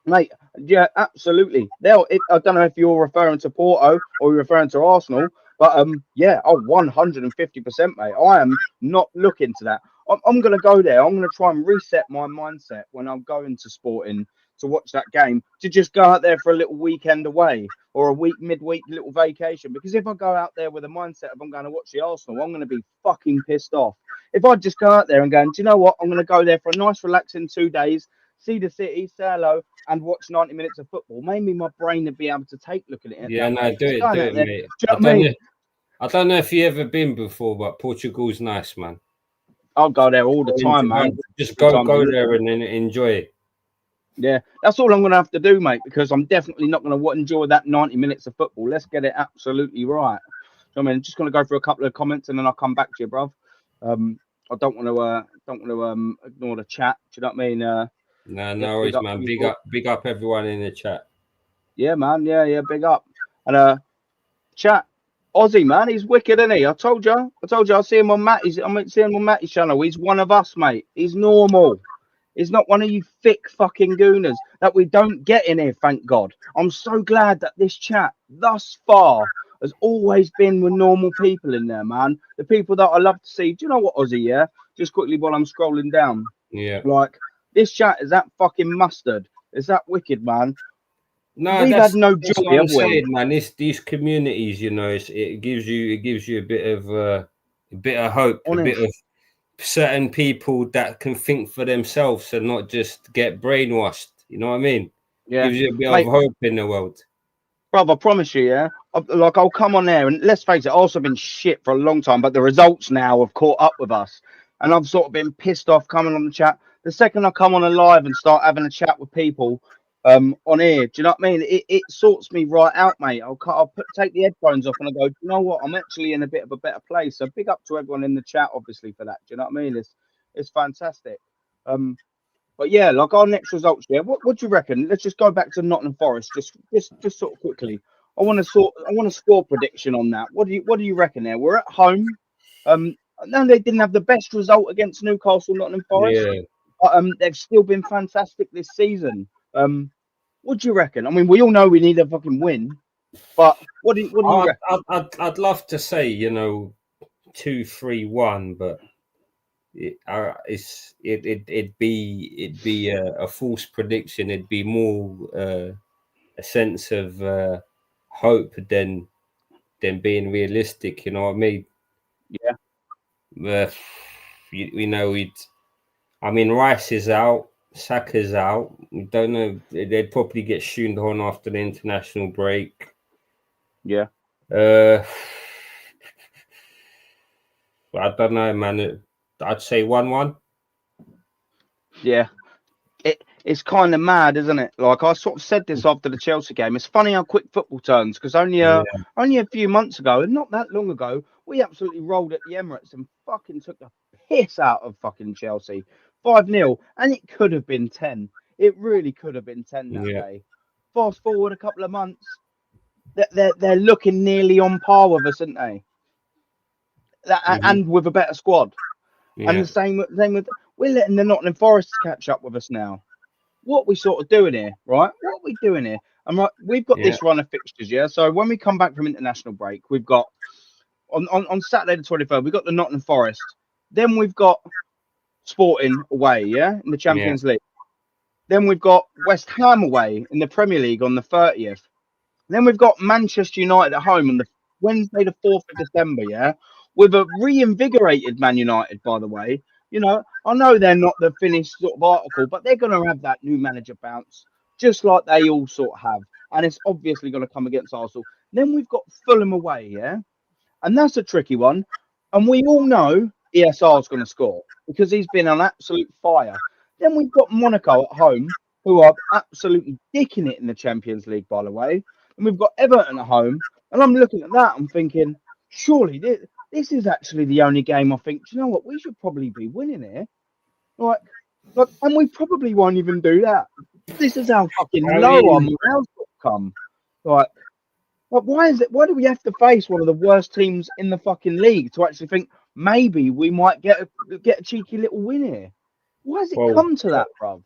Mate, yeah, absolutely. I don't know if you're referring to Porto or you're referring to Arsenal, but yeah, oh, 150%, mate. I am not looking to that. I'm going to go there. I'm going to try and reset my mindset when I'm going to Sporting to watch that game, to just go out there for a little weekend away or a week, midweek little vacation. Because if I go out there with a mindset of I'm going to watch the Arsenal, I'm going to be fucking pissed off. If I just go out there and go, do you know what? I'm going to go there for a nice, relaxing 2 days, see the city, say hello, and watch 90 minutes of football. Maybe my brain would be able to take looking at it Yeah, that no, way. Just do going out it, there. mate. Do you know what I mean? I don't know if you ever been before, but Portugal's nice, man. I'll go there all the time, man. Just Good go times in there Italy. and then enjoy it. Yeah, that's all I'm going to have to do, mate, because I'm definitely not going to enjoy that 90 minutes of football. Let's get it absolutely right. So, I mean, just going to go through a couple of comments and then I'll come back to you, bruv. I don't want to ignore the chat. Do you know what I mean? No, Yeah, no big worries, up man. people. Big up everyone in the chat. Yeah, man. Yeah, big up. And chat. Ozzy, man, he's wicked, isn't he? I told you. I see him on I'm seeing him on Matty's channel. He's one of us, mate. He's normal. He's not one of you thick fucking gooners that we don't get in here, thank God. I'm so glad that this chat thus far has always been with normal people in there, man. The people that I love to see. Do you know what, Ozzy, yeah? Just quickly while I'm scrolling down. Yeah. Like, this chat is that fucking mustard. It's that wicked, man. No, We've had no joy, that's what I'm have we? saying, man. These communities, you know, it gives you a bit of hope, a bit Honest. of certain people that can think for themselves and not just get brainwashed. You know what I mean? Yeah. Gives you a bit of Mate, hope in the world. brother, I promise you, yeah. I'll come on there, and let's face it, I've also been shit for a long time, but the results now have caught up with us, and I've sort of been pissed off coming on the chat. The second I come on a live and start having a chat with people, on here, do you know what I mean? It sorts me right out, mate. Take the headphones off and I go, you know what? I'm actually in a bit of a better place. So big up to everyone in the chat, obviously, for that. Do you know what I mean? It's fantastic. Um, But yeah, like our next results, yeah. What do you reckon? Let's just go back to Nottingham Forest, just sort of quickly. I want a score prediction on that. What do you reckon there? We're at home. No, they didn't have the best result against Newcastle, Nottingham Forest. Yeah. But they've still been fantastic this season. What do you reckon? I mean, we all know we need a fucking win, but what do you reckon? I'd love to say, you know, 2-3-1, but it'd be a false prediction. It'd be more a sense of hope than being realistic. You know what I mean? Yeah, You know, I mean, Rice is out, Saka's out. We don't know. They'd probably get shoehorned on after the international break. yeah, I don't know, man. I'd say 1-1. yeah. It's kind of mad, isn't it? Like I sort of said this after the Chelsea game. It's funny how quick football turns, because Yeah, only a few months ago, and not that long ago, we absolutely rolled at the Emirates and fucking took the piss out of fucking Chelsea, 5-0, and it could have been 10. It really could have been 10 that yeah, day. Fast forward a couple of months, they're looking nearly on par with us, aren't they? mm-hmm. And with a better squad. And Yeah, the same with we're letting the Nottingham Forest catch up with us now. What we sort of doing here, right? What are we doing here? And right, we've got yeah, this run of fixtures, yeah. So when we come back from international break, we've got on Saturday the 23rd, we've got the Nottingham Forest. Then we've got Sporting away, yeah, in the yeah, Champions League. Then we've got West Ham away in the Premier League on the 30th. Then we've got Manchester United at home on the Wednesday, the 4th of December, yeah, with a reinvigorated Man United, by the way. You know, I know they're not the finished sort of article, but they're going to have that new manager bounce, just like they all sort of have. And it's obviously going to come against Arsenal. Then we've got Fulham away, yeah, and that's a tricky one. And we all know ESR is going to score because he's been on absolute fire. Then we've got Monaco at home, who are absolutely dicking it in the Champions League, by the way. And we've got Everton at home. And I'm looking at that, I'm thinking, surely this is actually the only game I think, do you know what, we should probably be winning here. And we probably won't even do that. This is how fucking I low our mean, morale's come. Like, but why is it? Why do we have to face one of the worst teams in the fucking league to actually think maybe we might get a cheeky little win here? Why has it well, come to that, bruv?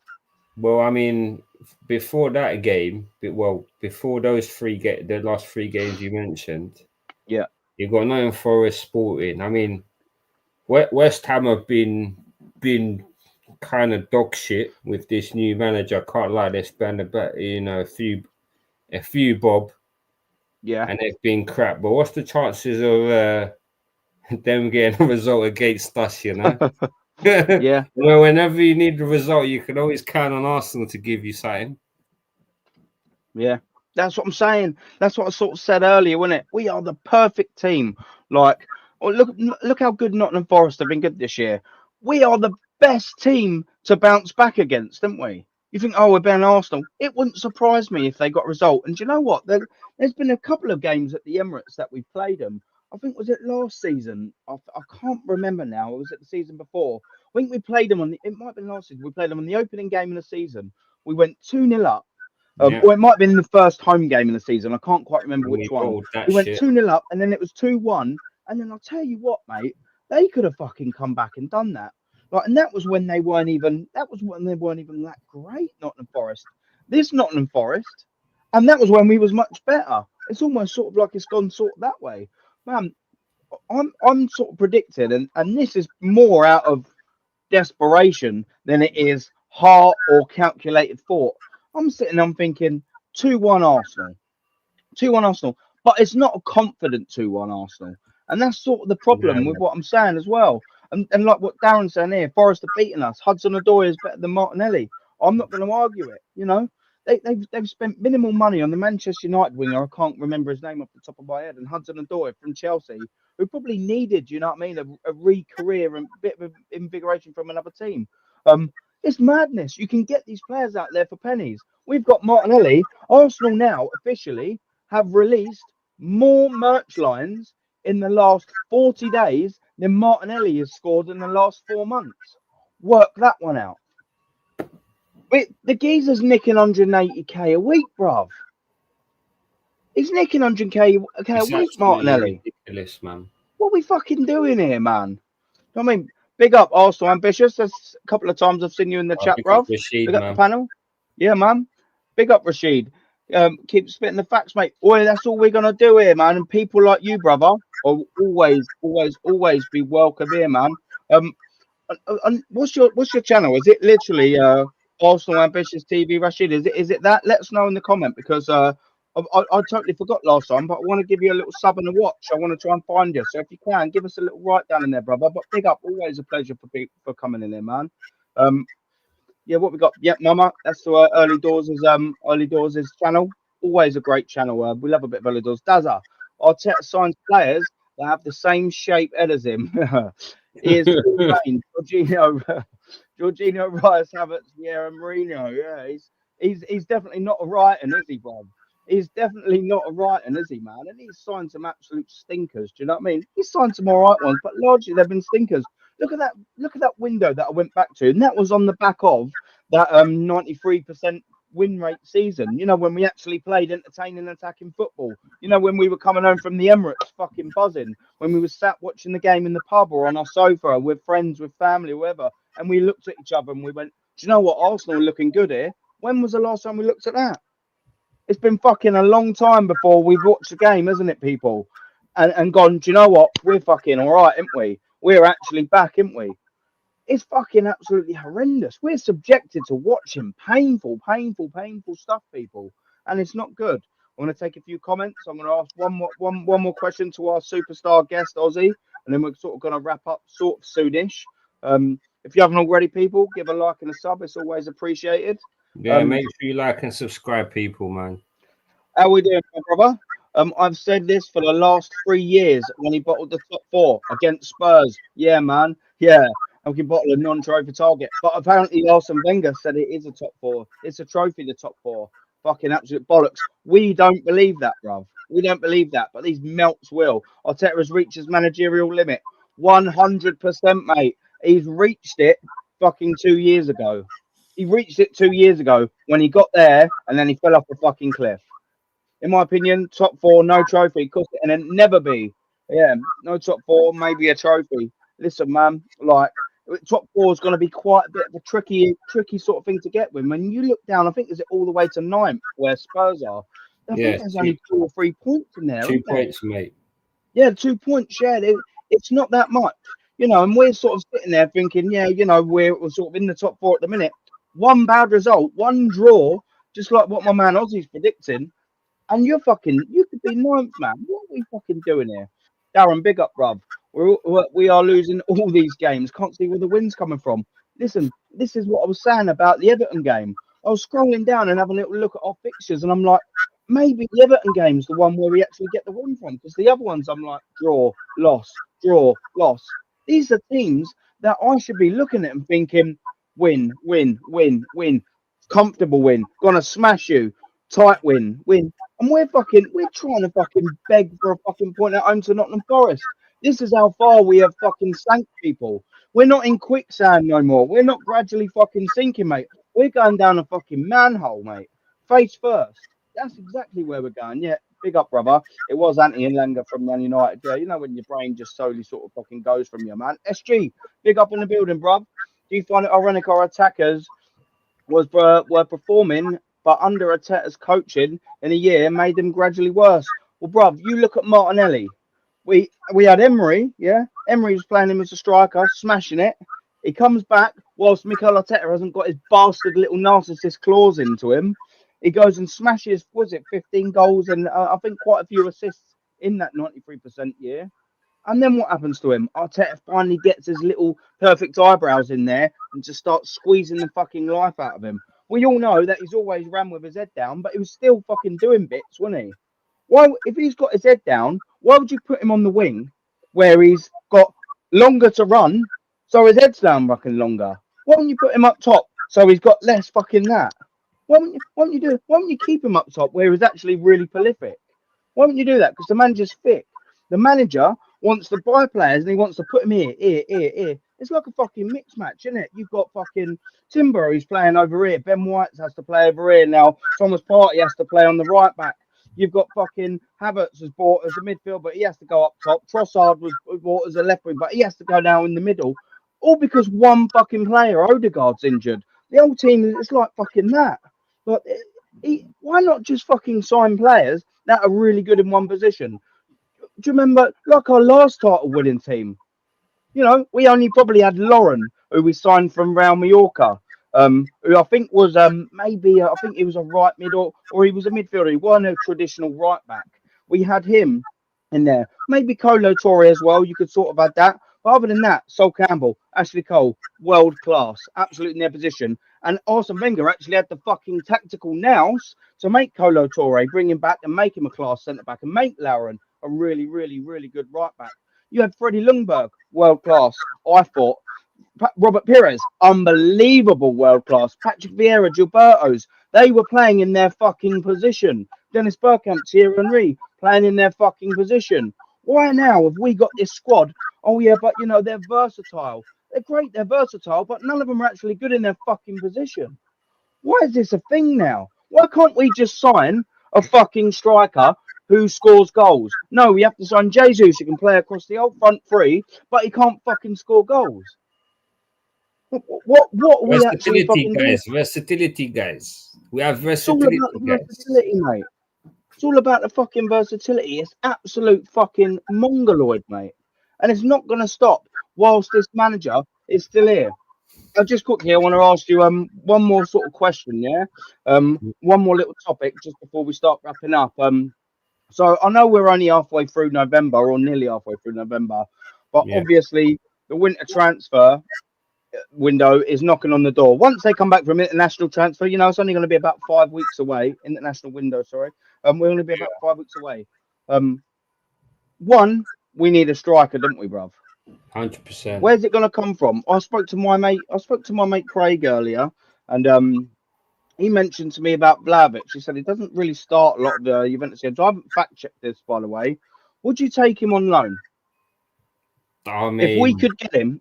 Well, I mean, before that game, before those the last 3 games you mentioned, Yeah, you got Nottingham Forest, Sporting. I mean, West Ham have been kind of dog shit with this new manager. I can't lie, they spent about a few bob, yeah. and they've been crap. But what's the chances of them getting a result against us? You know, Yeah, well, whenever you need the result, you can always count on Arsenal to give you something. yeah. That's what I'm saying. That's what I sort of said earlier, wasn't it? We are the perfect team. Like, oh, look how good Nottingham Forest have been good this year. We are the best team to bounce back against, didn't we? You think, oh, we're beating Arsenal. It wouldn't surprise me if they got a result. And do you know what? There's been a couple of games at the Emirates that we've played them. I think was it last season? I can't remember now. Or was it the season before? I think we played them it might have been last season. We played them on the opening game of the season. We went 2-0 up. Yeah, Or it might have been the first home game in the season. I can't quite remember and which we one. bottled that We went shit. 2-0 up, and then it was 2-1. And then I'll tell you what, mate, they could have fucking come back and done that. Like, and that was when they weren't even that great, Nottingham Forest. This Nottingham Forest, and that was when we was much better. It's almost sort of like it's gone sort of that way. Man, I'm sort of predicted, and this is more out of desperation than it is heart or calculated thought. I'm sitting, I'm thinking 2-1 Arsenal, 2-1 Arsenal, but it's not a confident 2-1 Arsenal. And that's sort of the problem with Yeah, what I'm saying as well. And like what Darren's saying here, Forest have beaten us. Hudson-Odoi is better than Martinelli. I'm not going to argue it, you know. They've spent minimal money on the Manchester United winger. I can't remember his name off the top of my head. And Hudson-Odoi from Chelsea, who probably needed, you know what I mean, a re-career and bit of invigoration from another team. It's madness. You can get these players out there for pennies. We've got Martinelli. Arsenal now officially have released more merch lines in the last 40 days than Martinelli has scored in the last 4 months. Work that one out. The geezer's nicking 180k a week, bruv. He's nicking 100k a it's week, absolutely Martinelli. ridiculous, man. What are we fucking doing here, man? You know what I mean? Big up, Arsenal Ambitious. There's a couple of times I've seen you in the I chat, pick up bruv. Rashid, Big up the man. panel. Yeah, man. Big up, Rashid. Keep spitting the facts, mate. Boy, that's all we're gonna do here, man. And people like you, brother, will always be welcome here, man. Um, and what's your channel? Is it literally Arsenal Ambitious TV, Rashid? Is it that? Let us know in the comment because I totally forgot last time, but I want to give you a little sub and a watch. I want to try and find you. So if you can, give us a little write down in there, brother. But big up, always a pleasure for coming in there, man. Um, yeah, what we got? Yep, Mama. That's the Early Doors' channel. Always a great channel. We love a bit of Early Doors. Dazza, Arteta signs players that have the same shape head as him. He is Paul Payne, Jorginho, Rice, Havertz, Vieira, Mourinho. Yeah, he's definitely not a Brighton, is he, bro? He's definitely not a Brighton, is he, man? And he's signed some absolute stinkers. Do you know what I mean? He's signed some all right ones, but largely they've been stinkers. Look at that! Look at that window that I went back to, and that was on the back of that 93% win rate season. You know, when we actually played entertaining attacking football. You know, when we were coming home from the Emirates, fucking buzzing. When we were sat watching the game in the pub or on our sofa with friends, with family, whoever, and we looked at each other and we went, "Do you know what? Arsenal are looking good here." When was the last time we looked at that? It's been fucking a long time before we've watched the game, hasn't it, people? And gone, do you know what? We're fucking all right, aren't we? We're actually back, aren't we? It's fucking absolutely horrendous. We're subjected to watching painful stuff, people, and it's not good. I'm going to take a few comments. I'm going to ask one more question to our superstar guest, Ozzy, and then we're sort of going to wrap up sort of soonish. If you haven't already, people, give a like and a sub. It's always appreciated. Yeah, make sure you like and subscribe, people, man. How we doing, my brother? I've said this for the last 3 years when he bottled the top four against Spurs. Yeah, man. Yeah. And we can bottle a non-trophy target. But apparently Arsene Wenger said it is a top four. It's a trophy, the top four. Fucking absolute bollocks. We don't believe that, bruv. We don't believe that. But these melts will. Arteta has reached his managerial limit. 100%, mate. He's reached it fucking 2 years ago. He reached it 2 years ago when he got there and then he fell off the fucking cliff. In my opinion, top four, no trophy, course, and then never be. Yeah, no top four, maybe a trophy. Listen, man, like top four is going to be quite a bit of a tricky sort of thing to get with. When you look down, I think is it all the way to ninth where Spurs are. I think there's only 2 or 3 points in there. 2 points, mate. Yeah, 2 points shared. It's not that much, you know. And we're sort of sitting there thinking, yeah, you know, we're sort of in the top four at the minute. One bad result, one draw, just like what my man Ozzy's predicting, and you could be ninth, man. What are we fucking doing here? Darren, big up, bruv. We are losing all these games. Can't see where the win's coming from. Listen, this is what I was saying about the Everton game. I was scrolling down and having a little look at our fixtures, and I'm like, maybe the Everton game's the one where we actually get the win from, because the other ones I'm like, draw, loss, draw, loss. These are teams that I should be looking at and thinking, win, win, win, win, comfortable win, gonna smash you, tight win, win. And we're trying to fucking beg for a fucking point at home to Nottingham Forest. This is how far we have fucking sank people. We're not in quicksand no more. We're not gradually fucking sinking, mate. We're going down a fucking manhole, mate. Face first. That's exactly where we're going. Yeah, big up, brother. It was Anthony and Langer from Man United. Yeah, you know when your brain just slowly sort of fucking goes from you, man. SG, big up in the building, bruv. Do you find it ironic our attackers were performing, but under Arteta's coaching in a year made them gradually worse? Well, bruv, you look at Martinelli. We had Emery, yeah. Emery was playing him as a striker, smashing it. He comes back whilst Mikel Arteta hasn't got his bastard little narcissist clause into him. He goes and smashes, was it 15 goals and I think quite a few assists in that 93% year. And then what happens to him? Arteta finally gets his little perfect eyebrows in there and just starts squeezing the fucking life out of him. We all know that he's always ran with his head down, but he was still fucking doing bits, wasn't he? Why, if he's got his head down, why would you put him on the wing where he's got longer to run, so his head's down fucking longer? Why don't you put him up top so he's got less fucking that? Why won't you keep him up top where he's actually really prolific? Why won't you do that? Because the manager's fit. The manager wants to buy players and he wants to put them here. It's like a fucking mixed match, isn't it? You've got fucking Timber who's playing over here. Ben White has to play over here now. Thomas Partey has to play on the right back. You've got fucking Havertz was bought as a midfield, but he has to go up top. Trossard was bought as a left wing, but he has to go down in the middle. All because one fucking player, Odegaard's injured. The whole team is like fucking that. But why not just fucking sign players that are really good in one position? Do you remember, like our last title winning team? You know, we only probably had Lauren, who we signed from Real Mallorca, who I think was maybe I think he was a right mid or he was a midfielder. He wasn't a traditional right back. We had him in there. Maybe Colo Torre as well. You could sort of add that. But other than that, Sol Campbell, Ashley Cole, world class, absolutely in their position. And Arsene Wenger actually had the fucking tactical nous to make Colo Torre, bring him back and make him a class centre back and make Lauren a really, really, really good right back. You had Freddie Ljungberg, world class, I thought. Robert Pires, unbelievable world class. Patrick Vieira, Gilberto's, they were playing in their fucking position. Dennis Bergkamp, Thierry Henry, playing in their fucking position. Why now have we got this squad? Oh yeah, but you know, they're versatile. They're great, they're versatile, but none of them are actually good in their fucking position. Why is this a thing now? Why can't we just sign a fucking striker who scores goals? No, we have to sign Jesus who can play across the old front three, but he can't fucking score goals. What are we actually fucking doing? Versatility, guys. We have It's all versatility, about the guys. versatility, mate. It's all about the fucking versatility. It's absolute fucking mongoloid, mate. And it's not going to stop whilst this manager is still here. Just quickly, I want to ask you one more sort of question, yeah? One more little topic just before we start wrapping up. So I know we're only halfway through November or nearly halfway through November, but obviously the winter transfer window is knocking on the door. Once they come back from international transfer, you know, it's only going to be about 5 weeks away. International window, sorry. We're going to be about 5 weeks away. One, we need a striker, don't we, bruv? 100%. Where's it going to come from? I spoke to my mate Craig earlier, and he mentioned to me about Vlahovic. He said he doesn't really start a lot of the Juventus games. I haven't fact checked this, by the way. Would you take him on loan? I mean,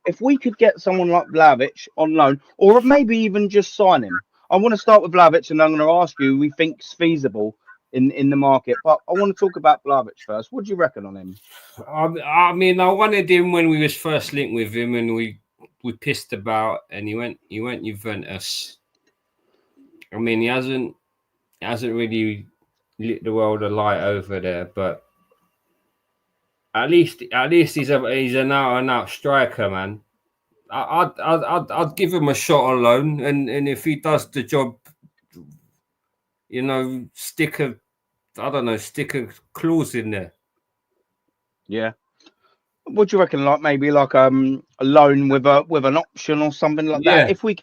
if we could get someone like Vlahovic on loan, or maybe even just sign him. I want to start with Vlahovic, and I'm going to ask you who we think's feasible in the market. But I want to talk about Vlahovic first. What do you reckon on him? I mean, I wanted him when we was first linked with him, and we we pissed about, and he went Juventus. I mean, he hasn't really lit the world alight over there, but at least he's an out and out striker, man. I'd give him a shot alone, and if he does the job, stick a clause in there. Yeah. What do you reckon? Like maybe like a loan with an option or something like that. If we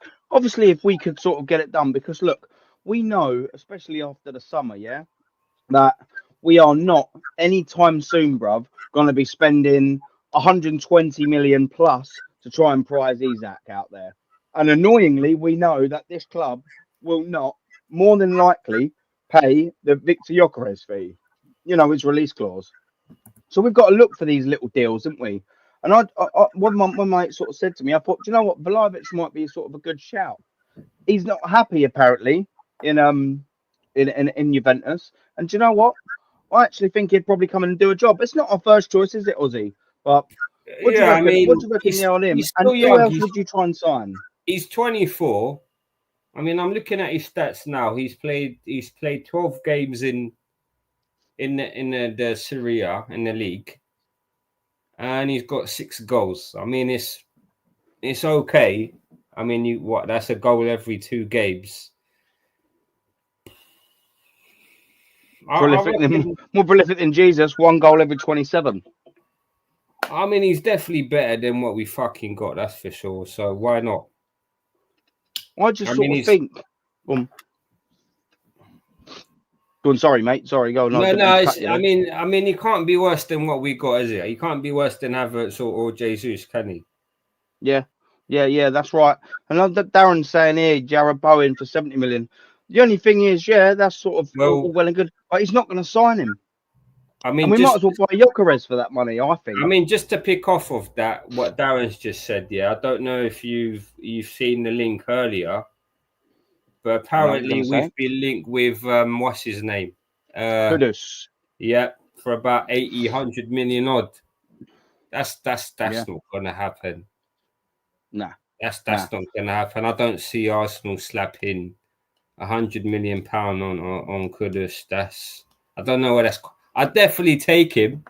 could sort of get it done, because look, we know, especially after the summer, that we are not anytime soon, bruv, going to be spending 120 million plus to try and prize Isaac out there. And annoyingly, we know that this club will not, more than likely, pay the Victor Gyökeres fee, his release clause. So we've got to look for these little deals, haven't we? And one mate sort of said to me, I thought, do you know what, Vlahovic might be sort of a good shout. He's not happy apparently in Juventus, and do you know what? I actually think he'd probably come in and do a job. It's not our first choice, is it, Ozzy? But what do you reckon? What do you reckon on him? And who else would you try and sign? He's 24. I mean, I'm looking at his stats now. He's played 12 games in the Serie A, in the league, and he's got 6 goals. I mean, it's okay. I mean, that's a goal every 2 games. More prolific than Jesus. 1 goal every 27. I mean, he's definitely better than what we fucking got. That's for sure. So why not? I just think. Go on, sorry, mate. Sorry, go on. No. I mean, he can't be worse than what we got, is it? He can't be worse than Havertz or Jesus, can he? Yeah, that's right. And Darren's saying here, Jared Bowen for 70 million. The only thing is, that's sort of all well and good, but he's not going to sign him. I mean, and we might as well buy Gyökeres for that money, I think. I mean, just to pick off of that, what Darren's just said, I don't know if you've seen the link earlier, but apparently we've been linked with what's his name? Kudus. Yeah, for about 100 million odd. That's not going to happen. Nah. That's not going to happen. I don't see Arsenal slapping £100 million on Kudus. I don't know what that's. I'd definitely take him.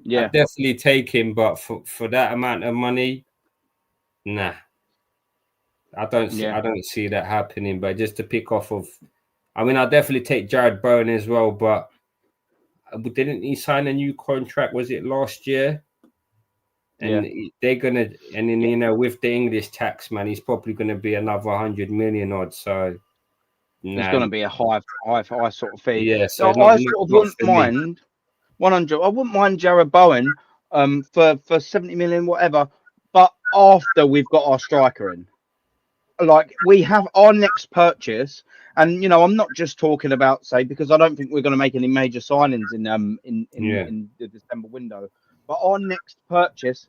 Yeah, I'd definitely take him, but for that amount of money, nah. I don't see that happening. But just to pick off of, I mean, I'll definitely take Jared Bowen as well. But didn't he sign a new contract? Was it last year? And they're gonna, and then with the English tax, man, he's probably gonna be another 100 million odd. So it's gonna be a high sort of fee. Yeah, so I sort of wouldn't mind 100. I wouldn't mind Jared Bowen for 70 million, whatever. But after we've got our striker in, like we have our next purchase, and I'm not just talking about because I don't think we're going to make any major signings in the December window. But our next purchase,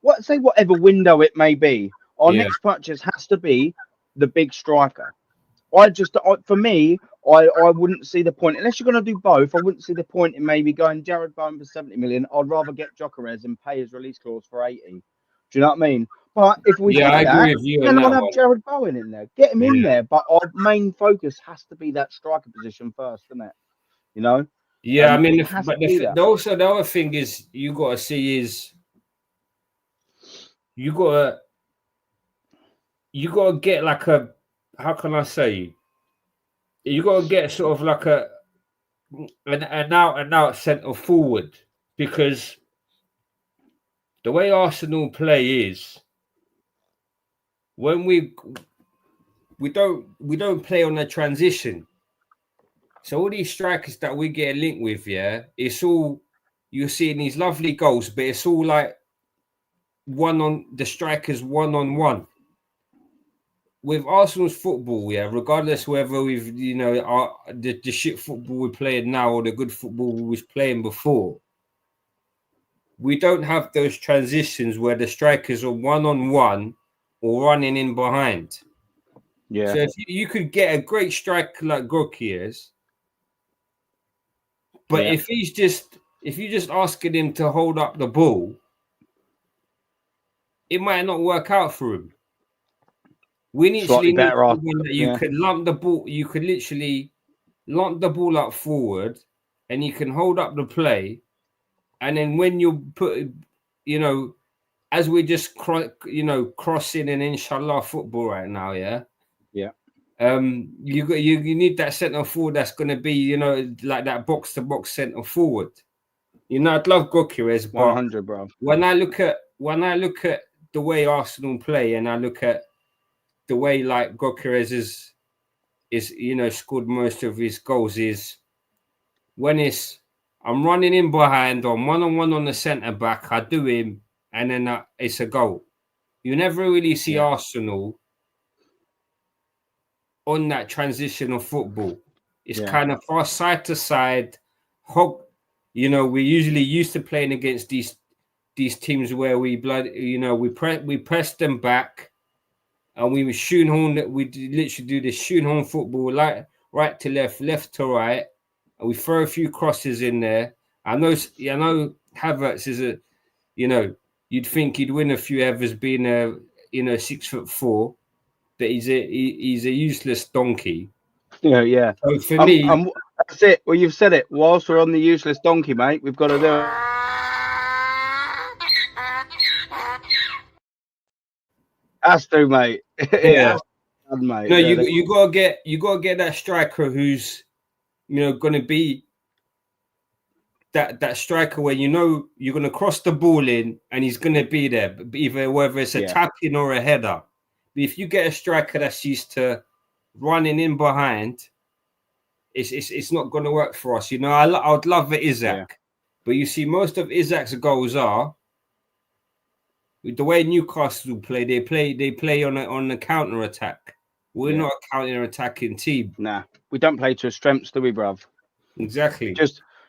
whatever window it may be, our next purchase has to be the big striker. For me, I wouldn't see the point, unless you're going to do both. I wouldn't see the point in maybe going Jared Bowen for 70 million. I'd rather get Gyökeres and pay his release clause for 80. Do you know what I mean? But if we I agree with you. Then I'll have Jared Bowen in there. Get him in there. But our main focus has to be that striker position first, isn't it? Yeah, I mean, also the other thing is you got to see is you got to get like a, how can I say? You got to get sort of like an out centre forward, because the way Arsenal play is when we don't play on a transition. So all these strikers that we get linked with, it's all, you're seeing these lovely goals, but it's all like the strikers one-on-one. With Arsenal's football, regardless whether we've, the shit football we're playing now or the good football we was playing before, we don't have those transitions where the strikers are one-on-one or running in behind. Yeah. So if you could get a great striker like Gyökeres, but if you're just asking him to hold up the ball, it might not work out for him. We Slightly literally need better off. someone that you Yeah. could lump the ball. You could literally lump the ball up forward, and you can hold up the play. And then when you put, you know, as we're just crossing and inshallah football right now, yeah. Yeah. You need that centre forward that's going to be, you know, like that box to box centre forward. You know, I'd love Gyökeres, but 100, bro. when I look at the way Arsenal play, and I look at the way like Gyökeres is you know scored most of his goals, is when I'm running in behind on one on the centre back, I do him, and then it's a goal. You never really see Yeah. Arsenal on that transition of football. It's Yeah. kind of far side to side, hog. You know, we're usually used to playing against these teams where we press them back, and we shoehorn. We literally do this shoehorn football, like right to left, left to right, and we throw a few crosses in there. I know Havertz is a, you know, you'd think he'd win a few evers being a, 6'4", but he's a useless donkey. Yeah. Yeah. So for me, That's it. Well, you've said it. Whilst we're on the useless donkey, mate, we've got to do it. Has to, mate. It yeah, has to, mate. no, Yeah, you gotta get that striker who's gonna be that striker where you're gonna cross the ball in and he's gonna be there, either whether it's a yeah, tap in or a header. But if you get a striker that's used to running in behind, it's not gonna work for us. I would love the Isaac, yeah, but you see, most of Isaac's goals are the way Newcastle play. They play on a counter attack. We're yeah. not a counter attacking team. Nah, we don't play to strengths, do we, bruv? Exactly.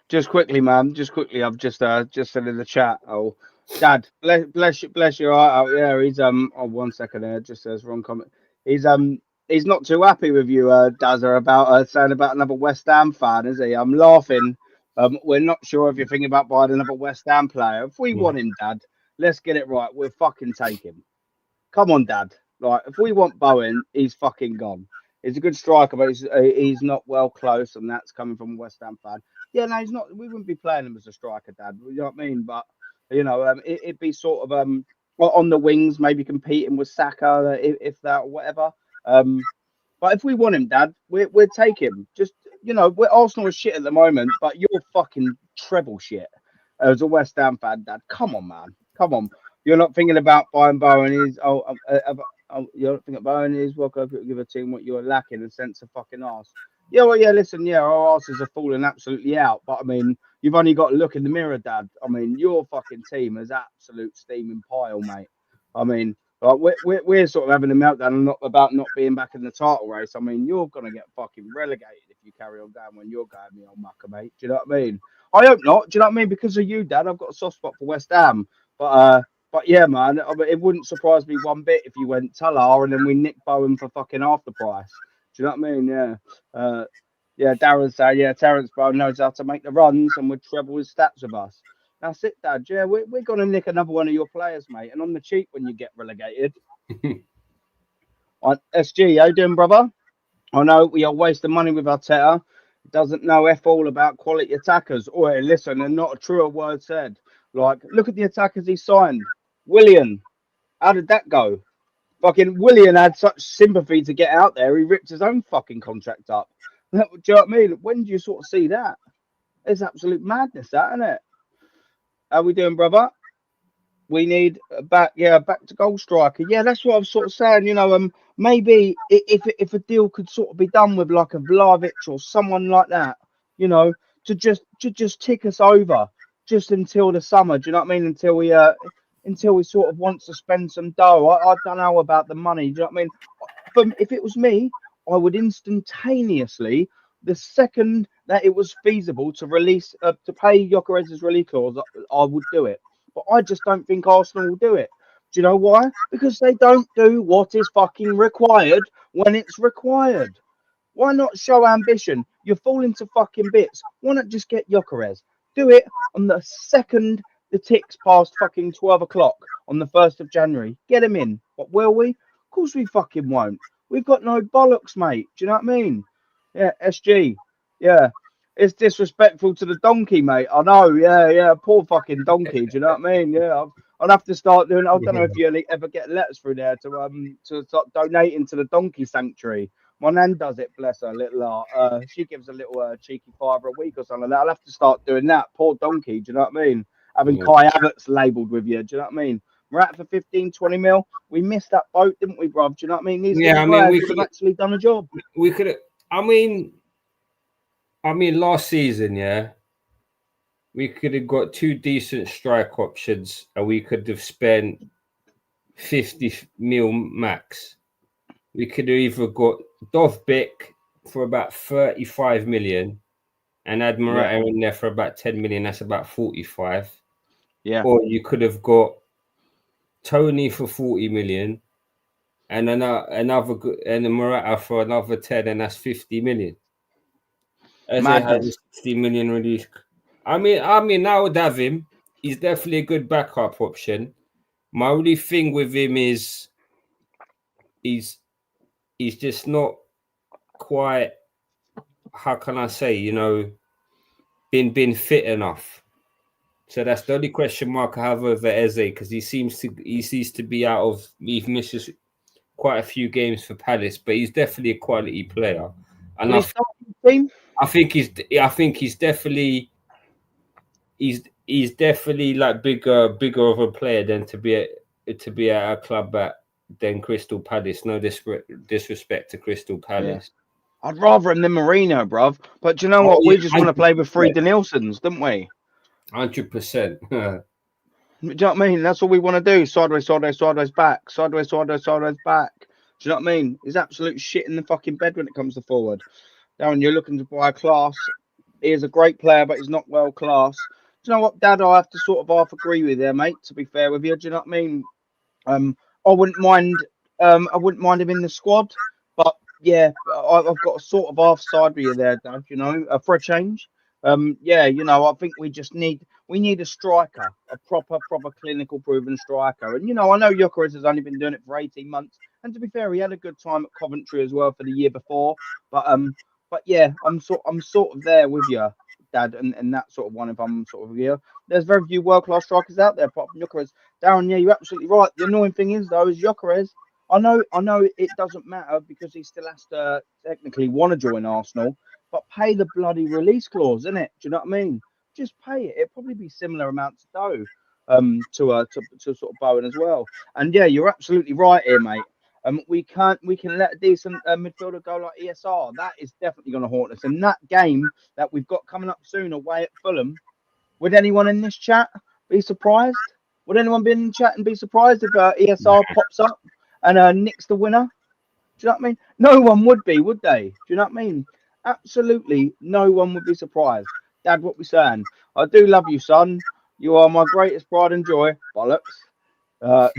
Just quickly, man. Just quickly. I've just said in the chat. Oh, Dad, bless your heart out. Yeah, he's Oh, 1 second there. Just says wrong comment. He's not too happy with you, Dazza, about saying about another West Ham fan, is he? I'm laughing. We're not sure if you're thinking about buying another West Ham player. If we want him, Dad, let's get it right. We'll fucking take him. Come on, Dad. Like, if we want Bowen, he's fucking gone. He's a good striker, but he's not well close, and that's coming from a West Ham fan. Yeah, no, he's not. We wouldn't be playing him as a striker, Dad. You know what I mean? But it'd be sort of on the wings, maybe competing with Saka, if that or whatever. But if we want him, Dad, we'd take him. Just we're Arsenal is shit at the moment, but you're fucking treble shit as a West Ham fan, Dad. Come on, man. Come on. You're not thinking about buying Bowen. You're not thinking about Bowen. Is welcome to give a team what you're lacking, a sense of fucking arse. Yeah, well, yeah. Listen, yeah, our asses are falling absolutely out. But I mean, you've only got to look in the mirror, Dad. I mean, your fucking team is absolute steaming pile, mate. I mean, like we're sort of having a meltdown about not being back in the title race. I mean, you're gonna get fucking relegated if you carry on going when you're going, me old mucker, mate. Do you know what I mean? I hope not. Do you know what I mean? Because of you, Dad, I've got a soft spot for West Ham. But yeah, man, it wouldn't surprise me one bit if you went Talar and then we nick Bowen for fucking half the price. Do you know what I mean? Yeah. Yeah, Darren's saying, yeah, Terence Bowen knows how to make the runs and would treble his stats with us. That's it, Dad. Yeah, we're going to nick another one of your players, mate. And on the cheap when you get relegated. SG, how you doing, brother? I know we are wasting money with Arteta. Doesn't know F all about quality attackers. Oi, listen, and not a truer word said. Like, look at the attackers he signed. Willian, how did that go? Fucking Willian had such sympathy to get out there, he ripped his own fucking contract up. Do you know what I mean? When do you sort of see that? It's absolute madness, that, isn't it? How we doing, brother? We need back to goal striker. Yeah, that's what I'm sort of saying. Maybe if a deal could sort of be done with like a Vlahovic or someone like that, to just tick us over just until the summer. Do you know what I mean? Until we sort of want to spend some dough. I don't know about the money. Do you know what I mean? But if it was me, I would instantaneously, the second that it was feasible to to pay Gyökeres' release clause, I would do it. But I just don't think Arsenal will do it. Do you know why? Because they don't do what is fucking required when it's required. Why not show ambition? You're falling to fucking bits. Why not just get Gyökeres? Do it on the second the ticks past fucking 12 o'clock on the 1st of January. Get him in. But will we? Of course we fucking won't. We've got no bollocks, mate. Do you know what I mean? Yeah, SG. Yeah. It's disrespectful to the donkey, mate. I know. Yeah. Poor fucking donkey. Do you know what I mean? Yeah. I'll have to start doing. I don't know if you ever get letters through there to start donating to the donkey sanctuary. My nan does it, bless her little. She gives a little cheeky $5 a week or something like that. I'll have to start doing that. Poor donkey. Do you know what I mean? Having Kai Havertz labelled with you. Do you know what I mean? We're out for 15, 20 mil. We missed that boat, didn't we, bruv? Do you know what I mean? These little guys would have actually done a job. We could. I mean, last season, yeah, we could have got 2 decent strike options, and we could have spent 50 mil max. We could have either got Dovbyk for about 35 million and had Morata in there for about 10 million. That's about 45. Yeah. Or you could have got Tony for 40 million and another and Morata for another 10, and that's 50 million. As they had 60 million release. I mean, I would have him. He's definitely a good backup option. My only thing with him is he's just not quite, how can I say, been fit enough. So that's the only question mark I have over Eze, because he seems to be out of. He misses quite a few games for Palace, but he's definitely a quality player. And I think he's definitely like bigger of a player than to be at a club than Crystal Palace. No disrespect to Crystal Palace. Yeah. I'd rather him than Marino, bruv. But do you know what? We just want to play with 3 Danielsons, don't we? 100%. Do you know what I mean? That's all we want to do. Sideways, back. Sideways, back. Do you know what I mean? He's absolute shit in the fucking bed when it comes to forward. Darren, you're looking to buy a class. He is a great player, but he's not world class. Do you know what, Dad? I have to sort of half agree with you, mate. To be fair with you, do you know what I mean? I wouldn't mind. I wouldn't mind him in the squad, but yeah, I've got a sort of half side with you there, Dad. You know, for a change. Yeah, I think we need a striker, a proper clinical proven striker. And I know Gyökeres has only been doing it for 18 months, and to be fair, he had a good time at Coventry as well for the year before. But yeah, I'm sort of there with you, Dad, and that sort of one. If I'm sort of here, there's very few world class strikers out there apart from Gyökeres. Darren, yeah, you're absolutely right. The annoying thing is though, is Gyökeres. I know it doesn't matter because he still has to technically want to join Arsenal, but pay the bloody release clause, isn't it? Do you know what I mean? Just pay it. It'd probably be similar amounts of dough to sort of Bowen as well. And yeah, you're absolutely right here, mate. We can let a decent midfielder go like ESR. That is definitely going to haunt us. And that game that we've got coming up soon away at Fulham, would anyone in this chat be surprised? Would anyone be in the chat and be surprised if ESR pops up and nicks the winner? Do you know what I mean? No one would be, would they? Do you know what I mean? Absolutely no one would be surprised. Dad, what we saying? I do love you, son. You are my greatest pride and joy. Bollocks. No,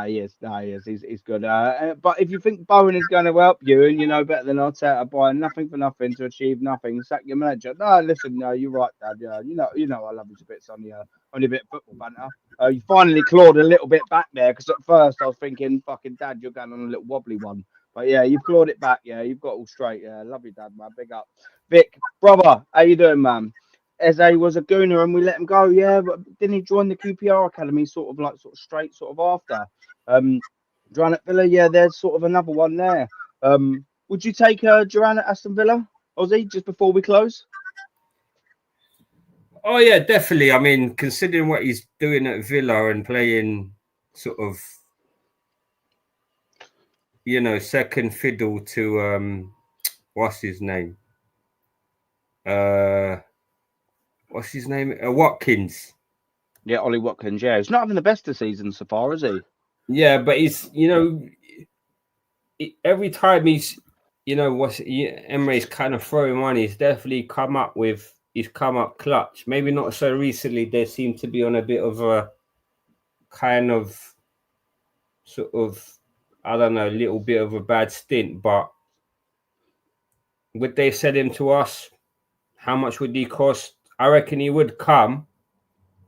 he is. No, he is. He's good. But if you think Bowen is going to help you, and you know better than Arteta by nothing for nothing to achieve nothing, sack your manager. No, listen, no, you're right, Dad. Yeah, you know, I love you a bit, son. Yeah, only a bit of football banter. You finally clawed a little bit back there, because at first I was thinking, fucking Dad, you're going on a little wobbly one. But yeah, you've clawed it back. Yeah, you've got all straight. Yeah, love you, Dad, man. Big up, Vic, brother. How you doing, man? Eze was a gooner and we let him go. Yeah, but didn't he join the QPR academy sort of straight after? Duran at Villa, yeah, there's sort of another one there. Would you take Duran at Aston Villa, Ozzy, just before we close? Oh yeah, definitely. I mean, considering what he's doing at Villa and playing sort of, second fiddle to what's his name? Watkins. Yeah, Ollie Watkins. Yeah, he's not having the best of seasons so far, is he? Yeah, but he's every time he's Emery's kind of throwing one, he's definitely come up clutch. Maybe not so recently. They seem to be on a bit of a kind of sort of, I don't know, a little bit of a bad stint, but would they sell him to us? How much would he cost? I reckon he would come,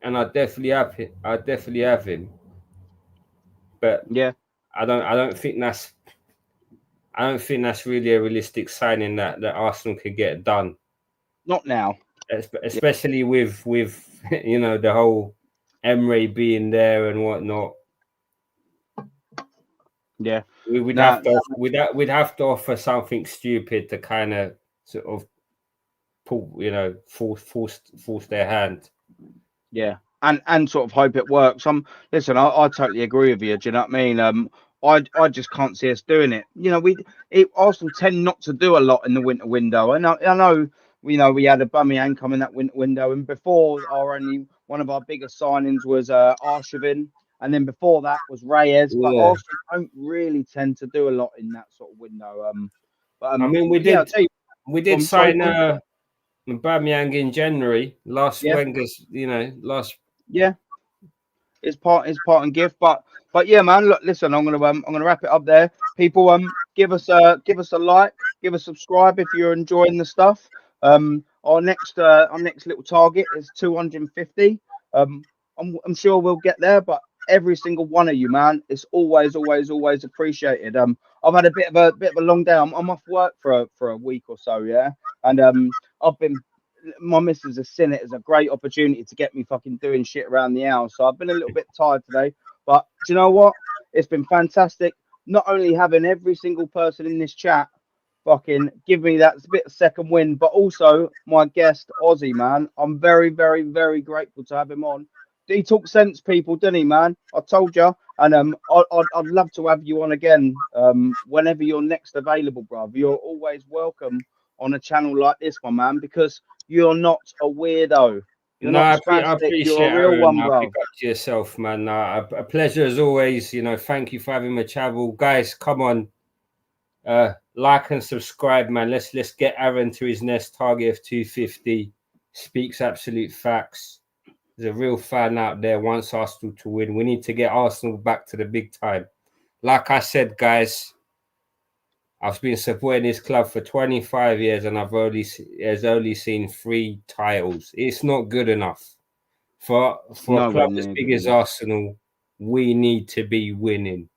and I definitely have it. I definitely have him, but Yeah, I don't think that's. I don't think that's really a realistic signing that Arsenal could get done, not now. Yeah, especially with you know the whole Emre being there and whatnot. yeah. We'd Nah, have to we'd have to offer something stupid to kind of sort of pull, you know, force their hand. yeah, and sort of hope it works. Listen, I totally agree with you. Do you know what I mean? I just can't see us doing it. You know, Arsenal tend not to do a lot in the winter window. I know, we had a Aubameyang come in that winter window, and before our only one of our biggest signings was Arshavin, and then before that was Reyes. But Yeah, Arsenal don't really tend to do a lot in that sort of window. I mean Yeah, I'll tell you, we go did on, sorry, sign go on. Aubameyang in January last Yeah, Wenger's, you know, last. yeah. It's part and gift, but yeah, man. Look, listen, I'm gonna wrap it up there. People, give us a like, give us subscribe if you're enjoying the stuff. Our next little target is 250. I'm sure we'll get there, but every single one of you, man, it's always appreciated. I've had a bit of a long day. I'm off work for a week or so, yeah, and I've been my missus has seen it as a great opportunity to get me fucking doing shit around the house. So I've been a little bit tired today, but do you know what? It's been fantastic. Not only having every single person in this chat fucking give me that bit of second wind, but also my guest Ozzy, man. I'm very grateful to have him on. He talks sense, people, didn't he, man? I told you. And I'd love to have you on again. Whenever you're next available, bruv. You're always welcome on a channel like this one, man, because you're not a weirdo. You're No, not I spastic. You're appreciate a real Aaron. one, I bro. pick up to yourself, man. A pleasure as always. You know, thank you for having me travel, guys. Come on, like and subscribe, man. Let's get Aaron to his next target of 250. Speaks absolute facts. There's a real fan out there wants Arsenal to win. We need to get Arsenal back to the big time. Like I said, guys, I've been supporting this club for 25 years and has only seen 3 titles. It's not good enough. For a Nowhere club as near big good as enough. Arsenal, we need to be winning.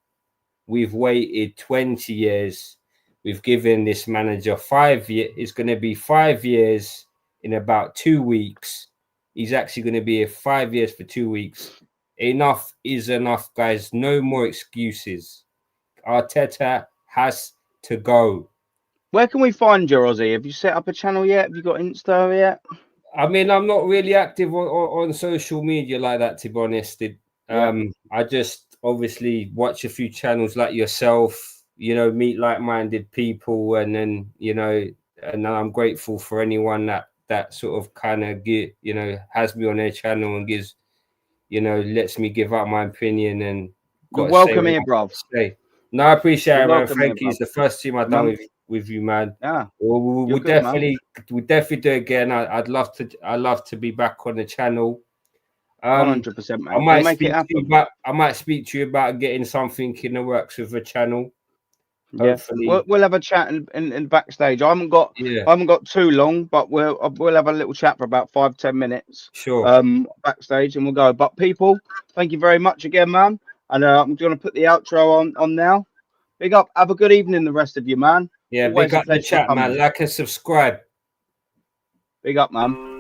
We've waited 20 years. We've given this manager 5 years. It's going to be 5 years in about 2 weeks. He's actually going to be here 5 years for 2 weeks. Enough is enough, guys. No more excuses. Arteta has to go. Where can we find you, Ozzy? Have you set up a channel yet? Have you got Insta yet? I mean, I'm not really active on social media like that, to be honest. Yeah. I just obviously watch a few channels like yourself, you know, meet like-minded people, and then, you know, and I'm grateful for anyone that sort of kind of you know, has me on their channel and gives, you know, lets me give out my opinion and You're got to say welcome what here, I got bruv. to say. No, I appreciate You're it, man. welcome here, Thank you. bruv. It's the first team I've done Man. with you, man. Yeah. We'll You're good, man. we'll definitely do it again. I'd love to be back on the channel. 100%, mate. We'll make it happen. I might speak to you about getting something in the works with the channel. Yeah. We'll, Hopefully, we'll have a chat in backstage. yeah, I haven't got too long, but we'll have a little chat for about 5-10 minutes sure, backstage, and we'll go. But people, thank you very much again, man. And I'm going to put the outro on now. Big up. Have a good evening, the rest of you, man. yeah. Big Always a up the pleasure chat, man. coming. Like and subscribe. Big up, man.